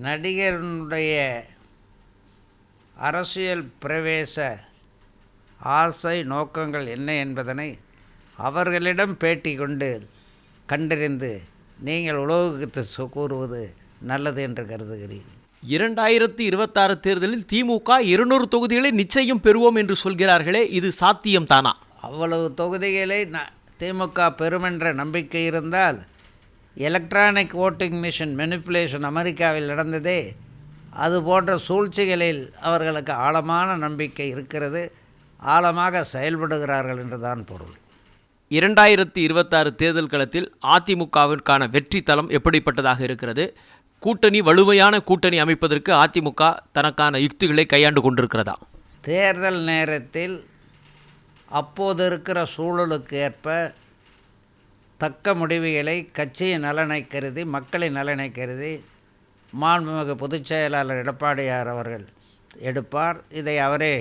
நடிகருடைய அரசியல் பிரவேச ஆசை நோக்கங்கள் என்ன என்பதனை அவர்களிடம் பேட்டி கொண்டு கண்டறிந்து நீங்கள் உலகுக்கு கூறுவது நல்லது என்று கருதுகிறேன். 2026 தேர்தலில் திமுக 200 தொகுதிகளை நிச்சயம் பெறுவோம் என்று சொல்கிறார்களே, இது சாத்தியம்தானா? அவ்வளவு தொகுதிகளை திமுக பெறும் என்ற நம்பிக்கை இருந்தால் எலக்ட்ரானிக் ஓட்டிங் மிஷின் மெனிப்புலேஷன் அமெரிக்காவில் நடந்ததே, அது போன்ற சூழ்ச்சிகளில் அவர்களுக்கு ஆழமான நம்பிக்கை இருக்கிறது, ஆழமாக செயல்படுகிறார்கள் என்றுதான் பொருள். 2026 தேர்தல் களத்தில் அதிமுகவிற்கான வெற்றி தளம் எப்படிப்பட்டதாக இருக்கிறது? கூட்டணி, வலுமையான கூட்டணி அமைப்பதற்கு அதிமுக தனக்கான யுக்திகளை கையாண்டு கொண்டிருக்கிறதா? தேர்தல் நேரத்தில் அப்போது இருக்கிற சூழலுக்கு ஏற்ப தக்க முடிவுகளை கட்சியின் நலனை கருதி, மக்களின் நலனை கருதி மாண்புமிகு பொதுச் செயலாளர் எடப்பாடியார் அவர்கள் எடுப்பார். இதை அவரே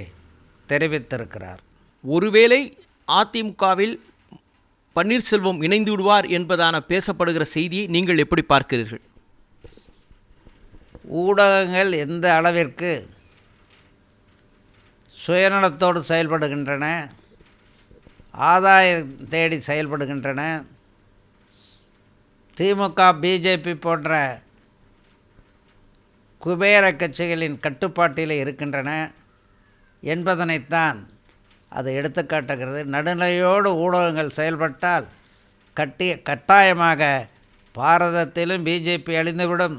தெரிவித்திருக்கிறார். ஒருவேளை அதிமுகவில் பன்னீர்செல்வம் இணைந்து விடுவார் என்பதான பேசப்படுகிற செய்தியை நீங்கள் எப்படி பார்க்கிறீர்கள்? ஊடகங்கள் எந்த அளவிற்கு சுயநலத்தோடு செயல்படுகின்றன, ஆதாயம் தேடி செயல்படுகின்றன, திமுக பிஜேபி போன்ற குபேர கட்சிகளின் கட்டுப்பாட்டில் இருக்கின்றன என்பதனைத்தான் அது எடுத்துக்காட்டுகிறது. நடுநிலையோடு ஊடகங்கள் செயல்பட்டால் கட்டாயமாக பாரதத்திலும் பிஜேபி அழிந்துவிடும்,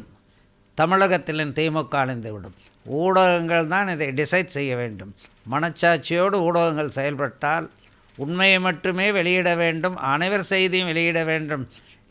தமிழகத்திலும் திமுக அழிந்துவிடும். ஊடகங்கள் தான் இதை டிசைட் செய்ய வேண்டும். மனச்சாட்சியோடு ஊடகங்கள் செயல்பட்டால், உண்மையை மட்டுமே வெளியிட வேண்டும், அனைவர் செய்தியும் வெளியிட வேண்டும்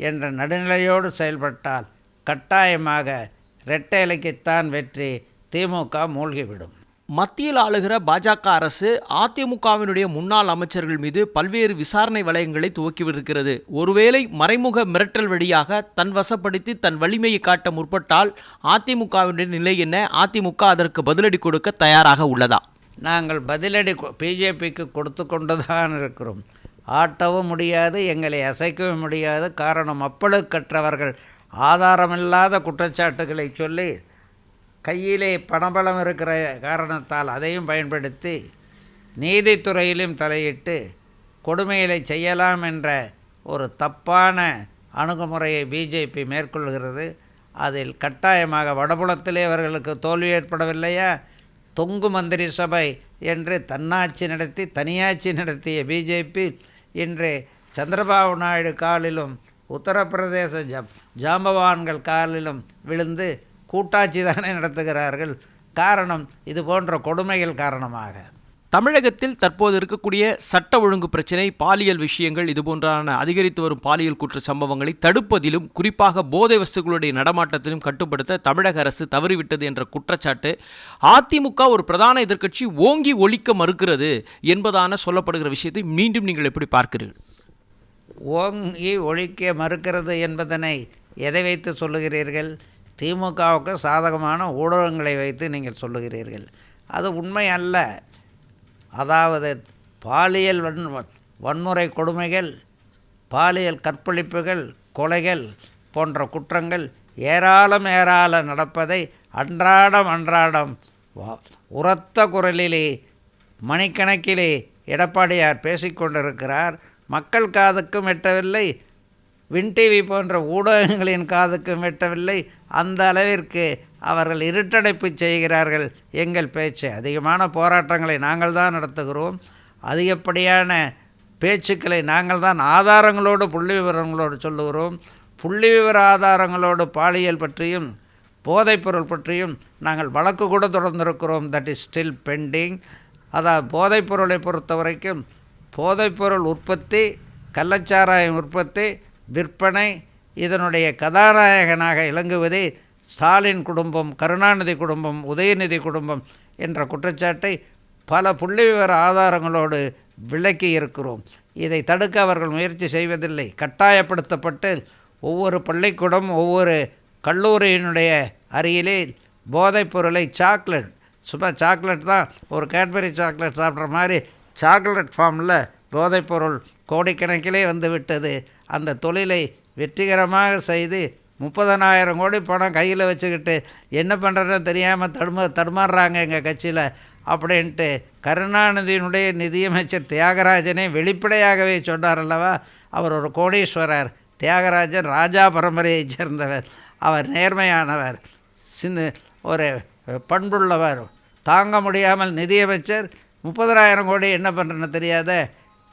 என்ற நடுநிலையோடு செயல்பட்டால் கட்டாயமாக இரட்டை இலைக்குத்தான் வெற்றி, திமுக மூழ்கிவிடும். மத்தியில் ஆளுகிற பாஜக அரசு அதிமுகவினுடைய முன்னாள் அமைச்சர்கள் மீது பல்வேறு விசாரணை வளையங்களை துவக்கிவிருக்கிறது. ஒருவேளை மறைமுக மிரட்டல் வழியாக தன் வசப்படுத்தி தன் வலிமையை காட்ட முற்பட்டால் அதிமுகவினுடைய நிலை என்ன? அதிமுக அதற்கு பதிலடி கொடுக்க தயாராக உள்ளதா? நாங்கள் பதிலடி பிஜேபிக்கு கொடுத்து கொண்டு தான் இருக்கிறோம். ஆட்டவும் முடியாது, எங்களை அசைக்கவும் முடியாது. காரணம், அப்பழுக்கற்றவர்கள் ஆதாரமில்லாத குற்றச்சாட்டுகளை சொல்லி கையிலே பணபலம் இருக்கிற காரணத்தால் அதையும் பயன்படுத்தி நீதித்துறையிலும் தலையிட்டு கொடுமைகளை செய்யலாம் என்ற ஒரு தப்பான அணுகுமுறையை பிஜேபி மேற்கொள்கிறது. அதில் கட்டாயமாக வடபுலத்திலே அவர்களுக்கு தோல்வி ஏற்படவில்லையா? தொங்கு மந்திரி சபை என்று தன்னாட்சி நடத்தி தனியாட்சி நடத்திய பிஜேபி இன்று சந்திரபாபு நாயுடு காலிலும் உத்தரப்பிரதேச ஜாம்பவான்கள் காலிலும் விழுந்து கூட்டாட்சி தானே நடத்துகிறார்கள். காரணம் இது போன்ற கொடுமைகள் காரணமாக. தமிழகத்தில் தற்போது இருக்கக்கூடிய சட்ட ஒழுங்கு பிரச்சினை, பாலியல் விஷயங்கள், இதுபோன்றான அதிகரித்து வரும் பாலியல் குற்ற சம்பவங்களை தடுப்பதிலும் குறிப்பாக போதை வஸ்துக்களுடைய நடமாட்டத்திலும் கட்டுப்படுத்த தமிழக அரசு தவறிவிட்டது என்ற குற்றச்சாட்டு அதிமுக ஒரு பிரதான எதிர்க்கட்சி ஓங்கி ஒழிக்க மறுக்கிறது என்பதான சொல்லப்படுகிற விஷயத்தை மீண்டும் நீங்கள் எப்படி பார்க்கிறீர்கள்? ஓங்கி ஒழிக்க மறுக்கிறது என்பதனை எதை வைத்து சொல்லுகிறீர்கள்? திமுகவுக்கு சாதகமான ஊடகங்களை வைத்து நீங்கள் சொல்லுகிறீர்கள். அது உண்மை அல்ல. அதாவது பாலியல் வன்முறை கொடுமைகள், பாலியல் கற்பழிப்புகள், கொலைகள் போன்ற குற்றங்கள் ஏராளம் நடப்பதை அன்றாடம் உரத்த குரலிலே மணிக்கணக்கிலே எடப்பாடியார் பேசிக்கொண்டிருக்கிறார். மக்கள் காதுக்கும் எட்டவில்லை, வின் டிவி போன்ற ஊடகங்களின் காதுக்கும் எட்டவில்லை. அந்த அளவிற்கு அவர்கள் இருட்டடைப்பு செய்கிறார்கள் எங்கள் பேச்சு. அதிகமான போராட்டங்களை நாங்கள் தான் நடத்துகிறோம். அதிகப்படியான பேச்சுக்களை நாங்கள் தான் ஆதாரங்களோடு புள்ளி விவரங்களோடு சொல்லுகிறோம். புள்ளி விவர ஆதாரங்களோடு பாலியல் பற்றியும் போதைப்பொருள் பற்றியும் நாங்கள் வழக்கு கூட தொடர்ந்திருக்கிறோம். That is still pending. அதாவது போதைப்பொருளை பொறுத்த வரைக்கும் போதைப்பொருள் உற்பத்தி, கள்ளச்சாராயம் உற்பத்தி, விற்பனை, இதனுடைய கதாநாயகனாக இலங்குவதே ஸ்டாலின் குடும்பம், கருணாநிதி குடும்பம், உதயநிதி குடும்பம் என்ற குற்றச்சாட்டை பல புள்ளிவிவர ஆதாரங்களோடு விளக்கி இருக்கிறோம். இதை தடுக்க அவர்கள் முயற்சி செய்வதில்லை. கட்டாயப்படுத்தப்பட்டு ஒவ்வொரு பள்ளிக்கூடம், ஒவ்வொரு கல்லூரியினுடைய அருகிலே போதைப் பொருளை சாக்லேட் தான், ஒரு கேட்பரி சாக்லேட் சாப்பிட்ற மாதிரி சாக்லேட் ஃபார்மில் போதைப்பொருள் கோடிக்கணக்கிலே வந்து விட்டது. அந்த தொழிலை வெற்றிகரமாக செய்து 30,000 கோடி பணம் கையில் வச்சுக்கிட்டு என்ன பண்ணுறதுன்னு தெரியாமல் தடுமாறுறாங்க எங்கள் கட்சியில் அப்படின்ட்டு கருணாநிதியினுடைய நிதியமைச்சர் தியாகராஜனே வெளிப்படையாகவே சொன்னார் அல்லவா. அவர் ஒரு கோடீஸ்வரர். தியாகராஜன் ராஜா பரம்பரையைச் சேர்ந்தவர். அவர் நேர்மையானவர், ஒரு பண்புள்ளவர். தாங்க முடியாமல் நிதியமைச்சர் 30,000 கோடி என்ன பண்ணுறதுன்னு தெரியாத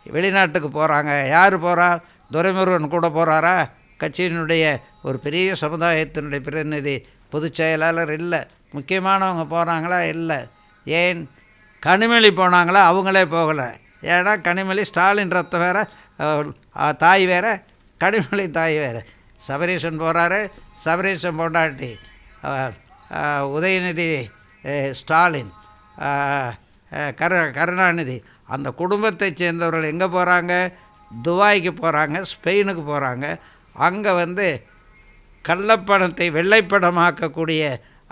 வெளிநாட்டுக்கு போகிறாங்க. யார் போகிறா? துரைமுருகன் கூட போகிறாரா? கட்சியினுடைய ஒரு பெரிய சமுதாயத்தினுடைய பிரதிநிதி, பொதுச் செயலாளர் இல்லை. முக்கியமானவங்க போகிறாங்களா? இல்லை. ஏன்? கனிமொழி போனாங்களா? அவங்களே போகலை. ஏன்னா கனிமொழி ஸ்டாலின் ரத்தம் வேறு, தாய் வேறு, கனிமொழி தாய் வேறு. சபரீஷன் போகிறாரு, சபரீஷன் பொண்டாட்டி உதயநிதி, ஸ்டாலின், கருணாநிதி. அந்த குடும்பத்தைச் சேர்ந்தவர்கள் எங்கே போகிறாங்க? துபாய்க்கு போகிறாங்க, ஸ்பெயினுக்கு போகிறாங்க. அங்கே கள்ளப்பணத்தை வெள்ளைப்படமாக்கக்கூடிய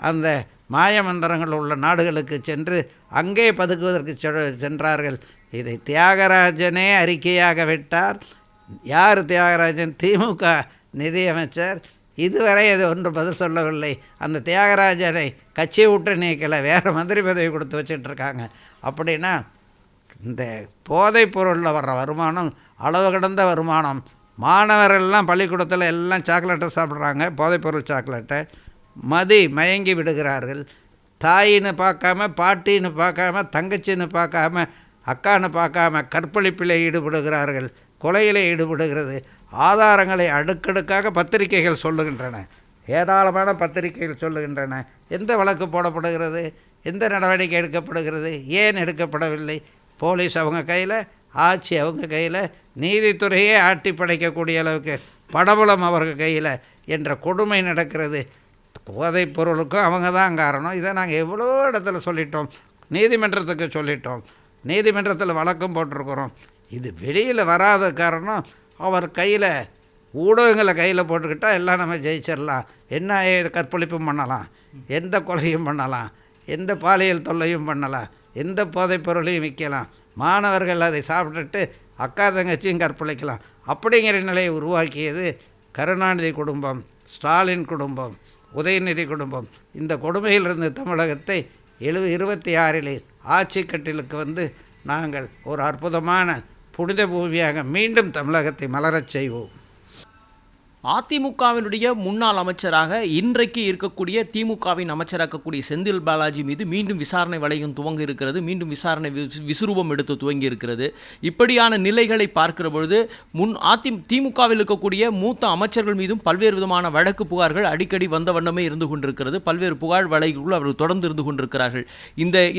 அந்த மாயமந்திரங்கள் உள்ள நாடுகளுக்கு சென்று அங்கே பதுக்குவதற்கு சென்றார்கள். இதை தியாகராஜனே அறிக்கையாக விட்டார். யார் தியாகராஜன்? திமுக நிதியமைச்சர். இதுவரை அது ஒன்று பதில் சொல்லவில்லை. அந்த தியாகராஜனை கட்சியை விட்டு நீக்கலை, வேறு மந்திரி பதவி கொடுத்து வச்சிட்ருக்காங்க. அப்படின்னா இந்த போதைப் பொருளில் வர்ற வருமானம் அளவு கடந்த வருமானம். மாணவர்கள்லாம் பள்ளிக்கூடத்தில் எல்லாம் சாக்லேட்டை சாப்பிட்றாங்க, போதைப்பொருள் சாக்லேட்டை. மயங்கி விடுகிறார்கள். தாயின்னு பார்க்காம, பாட்டின்னு பார்க்காம, தங்கச்சின்னு பார்க்காம, அக்கான்னு பார்க்காம கற்பழிப்பில் ஈடுபடுகிறார்கள், கொலையில் ஈடுபடுகிறது. ஆதாரங்களை அடுக்கடுக்காக பத்திரிகைகள் சொல்லுகின்றன, ஏராளமான பத்திரிகைகள் சொல்லுகின்றன. எந்த வழக்கு போடப்படுகிறது? எந்த நடவடிக்கை எடுக்கப்படுகிறது? ஏன் எடுக்கப்படவில்லை? போலீஸ் அவங்க கையில், ஆட்சி அவங்க கையில், நீதித்துறையே ஆட்டி படைக்கக்கூடிய அளவுக்கு படபலம் அவர்கள் கையில் என்ற கொடுமை நடக்கிறது. போதைப் பொருளுக்கும் அவங்க தான் காரணம். இதை நாங்கள் எவ்வளோ இடத்துல சொல்லிட்டோம், நீதிமன்றத்துக்கு சொல்லிட்டோம், நீதிமன்றத்தில் வழக்கம் போட்டிருக்கிறோம். இது வெளியில் வராத காரணம் அவர் கையில், ஊடகங்களை கையில் போட்டுக்கிட்டால் எல்லாம் நம்ம ஜெயிச்சிடலாம். என்ன கற்பழிப்பும் பண்ணலாம், எந்த கொலையும் பண்ணலாம், எந்த பாலியல் தொல்லையும் பண்ணலாம், எந்த போதைப் பொருளையும் விற்கலாம், மாணவர்கள் அதை சாப்பிட்டுட்டு அக்கா தங்கச்சியும் கற்பழிக்கலாம். அப்படிங்கிற நிலையை உருவாக்கியது கருணாநிதி குடும்பம், ஸ்டாலின் குடும்பம், உதயநிதி குடும்பம். இந்த கொடுமையிலிருந்து தமிழகத்தை 26 ஆட்சி கட்டிலுக்கு நாங்கள் ஒரு அற்புதமான புனித பூமியாக மீண்டும் தமிழகத்தை மலரச் செய்வோம். அதிமுகவினுடைய முன்னாள் அமைச்சராக இன்றைக்கு இருக்கக்கூடிய திமுகவின் அமைச்சராக்கக்கூடிய செந்தில் பாலாஜி மீது மீண்டும் விசாரணை வளையம் துவங்க இருக்கிறது. மீண்டும் விசாரணை விசுரூபம் எடுத்து துவங்கி இருக்கிறது. இப்படியான நிலைகளை பார்க்கிற பொழுது திமுகவில் இருக்கக்கூடிய மூத்த அமைச்சர்கள் மீதும் பல்வேறு விதமான வழக்கு புகார்கள் அடிக்கடி வந்த வண்ணமே இருந்து கொண்டிருக்கிறது. பல்வேறு புகார் வலைகளுக்குள் அவர்கள் தொடர்ந்து இருந்து கொண்டிருக்கிறார்கள்.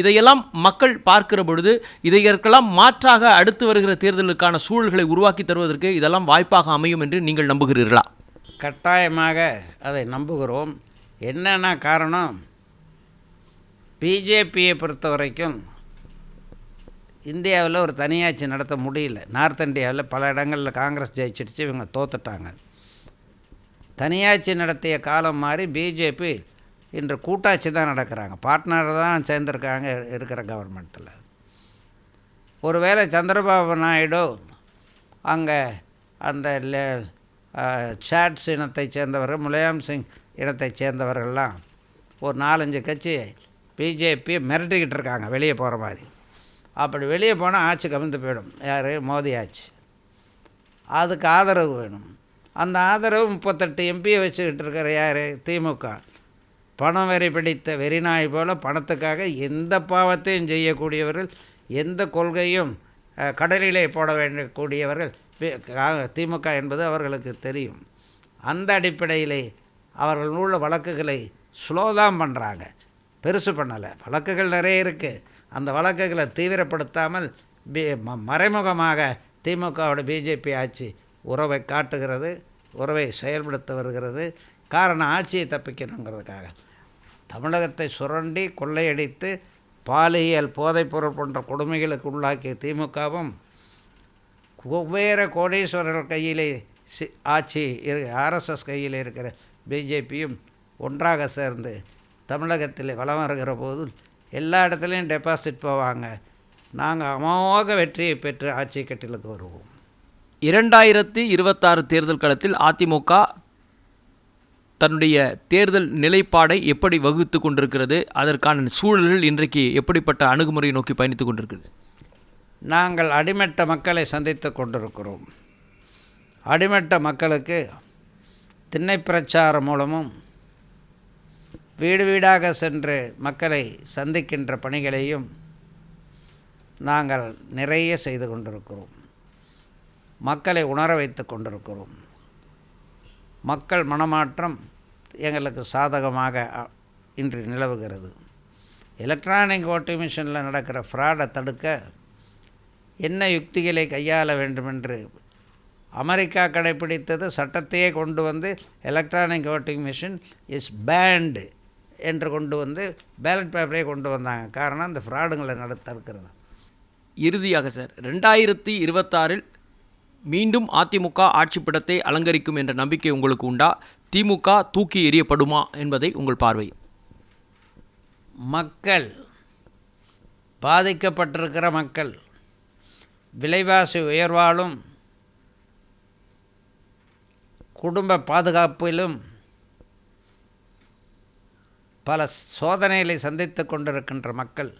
இதையெல்லாம் மக்கள் பார்க்கிற பொழுது இதையெல்லாம் மாற்றாக அடுத்து வருகிற தேர்தலுக்கான சூழல்களை உருவாக்கி தருவதற்கு இதெல்லாம் வாய்ப்பாக அமையும் என்று நீங்கள் நம்புகிறீர்களா? கட்டாயமாக அதை நம்புகிறோம். என்னென்ன காரணம், பிஜேபியை பொறுத்த வரைக்கும் இந்தியாவில் ஒரு தனியாட்சி நடத்த முடியல. நார்த் இந்தியாவில் பல இடங்களில் காங்கிரஸ் ஜெயிச்சிடுச்சு, இவங்க தோத்துட்டாங்க. தனியாட்சி நடத்திய காலம் மாதிரி பிஜேபி இன்று கூட்டாட்சி தான் நடக்கிறாங்க. பார்ட்னர் தான் சேர்ந்துருக்காங்க இருக்கிற கவர்மெண்ட்டில். ஒருவேளை சந்திரபாபு நாயுடு அங்கே அந்த சாட்ஸ் இனத்தைச் சேர்ந்தவர்கள், முலாயம் சிங் இனத்தைச் சேர்ந்தவர்கள்லாம் ஒரு 4-5 கட்சி பிஜேபி மிரட்டிக்கிட்டு இருக்காங்க வெளியே போகிற மாதிரி. அப்படி வெளியே போனால் ஆட்சி கவிழ்ந்து போயிடும். யார்? மோடி ஆட்சி. அதுக்கு ஆதரவு வேணும். அந்த ஆதரவு 38 எம்பியை வச்சுக்கிட்டு இருக்கிற யார்? திமுக. பணம் வெறி பிடித்த வெறிநாய் போல் பணத்துக்காக எந்த பாவத்தையும் செய்யக்கூடியவர்கள், எந்த கொள்கையும் கடலிலே போட வேண்டியக்கூடியவர்கள் திமுக என்பது அவர்களுக்கு தெரியும். அந்த அடிப்படையிலே அவர்கள் உள்ள வழக்குகளை ஸ்லோதான் பண்ணுறாங்க, பெருசு பண்ணலை. வழக்குகள் நிறைய இருக்குது. அந்த வழக்குகளை தீவிரப்படுத்தாமல் மறைமுகமாக திமுகவோட பிஜேபி ஆட்சி உறவை காட்டுகிறது, உறவை செயல்படுத்த வருகிறது. காரணம், ஆட்சியை தப்பிக்கணுங்கிறதுக்காக. தமிழகத்தை சுரண்டி கொள்ளையடித்து பாலியல் போதைப்பொருள் போன்ற கொடுமைகளுக்கு உள்ளாக்கிய திமுகவும் குபேர கோடீஸ்வரர்கள் கையிலே ஆட்சி ஆர்எஸ்எஸ் கையில் இருக்கிற பிஜேபியும் ஒன்றாக சேர்ந்து தமிழகத்தில் வலம் வருகிற போது எல்லா இடத்துலையும் டெபாசிட் போவாங்க. நாங்கள் அமோக வெற்றியை பெற்று ஆட்சி கட்டிலுக்கு வருவோம். 2026 தேர்தல் களத்தில் அதிமுக தன்னுடைய தேர்தல் நிலைப்பாடை எப்படி வகுத்து கொண்டிருக்கிறது? அதற்கான சூழல்கள் இன்றைக்கு எப்படிப்பட்ட அணுகுமுறையை நோக்கி பயணித்து கொண்டிருக்கிறது? நாங்கள் அடிமட்ட மக்களை சந்தித்து கொண்டிருக்கிறோம். அடிமட்ட மக்களுக்கு திண்ணை பிரச்சாரம் மூலமும் வீடு வீடாக சென்று மக்களை சந்திக்கின்ற பணிகளையும் நாங்கள் நிறைய செய்து கொண்டிருக்கிறோம். மக்களை உணர வைத்து கொண்டிருக்கிறோம். மக்கள் மனமாற்றம் எங்களுக்கு சாதகமாக இன்று நிலவுகிறது. எலக்ட்ரானிக் ஓட்டிங் மிஷினில் நடக்கிற ஃப்ராடை தடுக்க என்ன யுக்திகளை கையாள வேண்டுமென்று அமெரிக்கா கடைப்பிடித்தது. சட்டத்தையே கொண்டு வந்து electronic voting machine is banned என்று கொண்டு வந்து பேலட் பேப்பரே கொண்டு வந்தாங்க. காரணம், அந்த ஃப்ராடுங்களை தடுக்கிறது. இறுதியாக சார், 2026 மீண்டும் அதிமுக ஆட்சிப்படத்தை அலங்கரிக்கும் என்ற நம்பிக்கை உங்களுக்கு உண்டா? திமுக தூக்கி எறியப்படுமா என்பதை உங்கள் பார்வை. மக்கள், பாதிக்கப்பட்டிருக்கிற மக்கள், விலைவாசி உயர்வாலும் குடும்ப பாதுகாப்பிலும் பல சோதனைகளை சந்தித்து கொண்டிருக்கின்ற மக்கள்,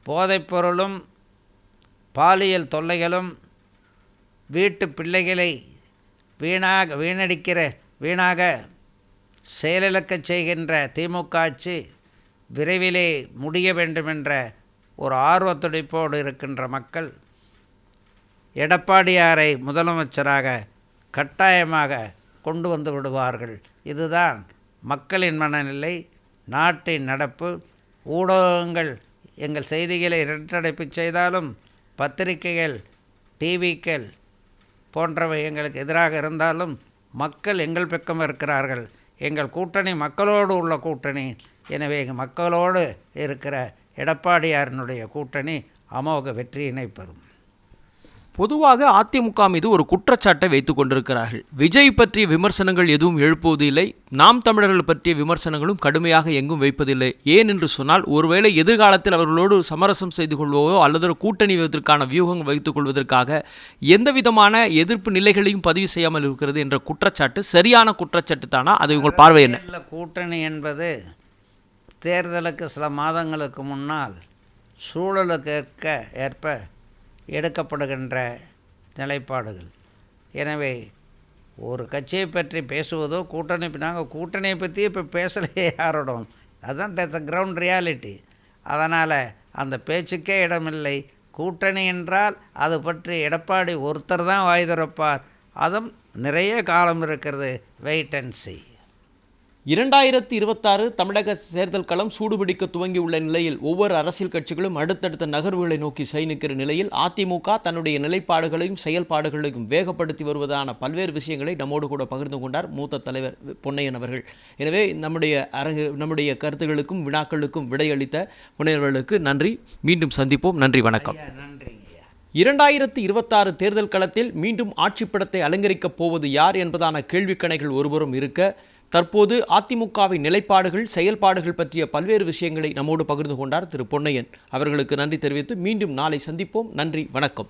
போதைப்பொருளும் பாலியல் தொல்லைகளும் வீட்டு பிள்ளைகளை வீணாக செயலிழக்கச் செய்கின்ற திமுக ஆட்சி விரைவிலே முடிய வேண்டுமென்ற ஒரு ஆர்வத்துடிப்போடு இருக்கின்ற மக்கள் எடப்பாடியாரை முதலமைச்சராக கட்டாயமாக கொண்டு வந்து விடுவார்கள். இதுதான் மக்களின் மனநிலை, நாட்டின் நடப்பு. ஊடகங்கள் எங்கள் செய்திகளை இரட்டடைப்பு செய்தாலும், பத்திரிகைகள், டிவிக்கள் போன்றவை எங்களுக்கு எதிராக இருந்தாலும், மக்கள் எங்கள் பக்கம் இருக்கிறார்கள். எங்கள் கூட்டணி மக்களோடு உள்ள கூட்டணி. எனவே மக்களோடு இருக்கிற எடப்பாடியாரினுடைய கூட்டணி அமோக வெற்றியினை பெறும். பொதுவாக அதிமுக மீது ஒரு குற்றச்சாட்டை வைத்துக் கொண்டிருக்கிறார்கள். விஜய் பற்றிய விமர்சனங்கள் எதுவும் எழுப்புவதில்லை, நாம் தமிழர்கள் பற்றிய விமர்சனங்களும் கடுமையாக எங்கும் வைப்பதில்லை. ஏன் என்று சொன்னால், ஒருவேளை எதிர்காலத்தில் அவர்களோடு சமரசம் செய்து கொள்வதோ அல்லது ஒரு கூட்டணி வைப்பதற்கான வியூகம் வைத்துக் கொள்வதற்காக எந்த விதமான எதிர்ப்பு நிலைகளையும் பதிவு செய்யாமல் இருக்கிறது என்ற குற்றச்சாட்டு சரியான குற்றச்சாட்டு தானா? அது உங்கள் பார்வை என்ன? கூட்டணி என்பது தேர்தலுக்கு சில மாதங்களுக்கு முன்னால் சூழலுக்கு ஏற்ப எடுக்கப்படுகின்ற நிலைப்பாடுகள். எனவே ஒரு கட்சியை பற்றி பேசுவதோ கூட்டணி, நாங்கள் கூட்டணியை பற்றி இப்போ பேசலையே யாரோடும். அதுதான் த கிரவுண்ட் ரியாலிட்டி. அதனால் அந்த பேச்சுக்கே இடமில்லை. கூட்டணி என்றால் அது பற்றி எடப்பாடி ஒருத்தர் தான் வாய் திறப்பார். அதுவும் நிறைய காலம் இருக்கிறது. Wait and C. 2026 தமிழக தேர்தல் களம் சூடுபிடிக்க துவங்கியுள்ள நிலையில் ஒவ்வொரு அரசியல் கட்சிகளும் அடுத்தடுத்த நகர்வுகளை நோக்கி பயணிக்கிற நிலையில் அதிமுக தன்னுடைய நிலைப்பாடுகளையும் செயல்பாடுகளையும் வேகப்படுத்தி வருவதான பல்வேறு விஷயங்களை நம்மோடு கூட பகிர்ந்து கொண்டார் மூத்த தலைவர் பொன்னையன் அவர்கள். எனவே நம்முடைய கருத்துகளுக்கும் வினாக்களுக்கும் விடையளித்த பொன்னையர்களுக்கு நன்றி. மீண்டும் சந்திப்போம். நன்றி, வணக்கம். நன்றி. 2026 தேர்தல் களத்தில் மீண்டும் ஆட்சிப்படத்தை அலங்கரிக்கப் போவது யார் என்பதான கேள்விக்கணைகள் ஒருபுறம் இருக்க, தற்போது அதிமுகவின் நிலைப்பாடுகள், செயல்பாடுகள் பற்றிய பல்வேறு விஷயங்களை நம்மோடு பகிர்ந்து கொண்டார் திரு பொன்னையன். அவர்களுக்கு நன்றி தெரிவித்து மீண்டும் நாளை சந்திப்போம். நன்றி, வணக்கம்.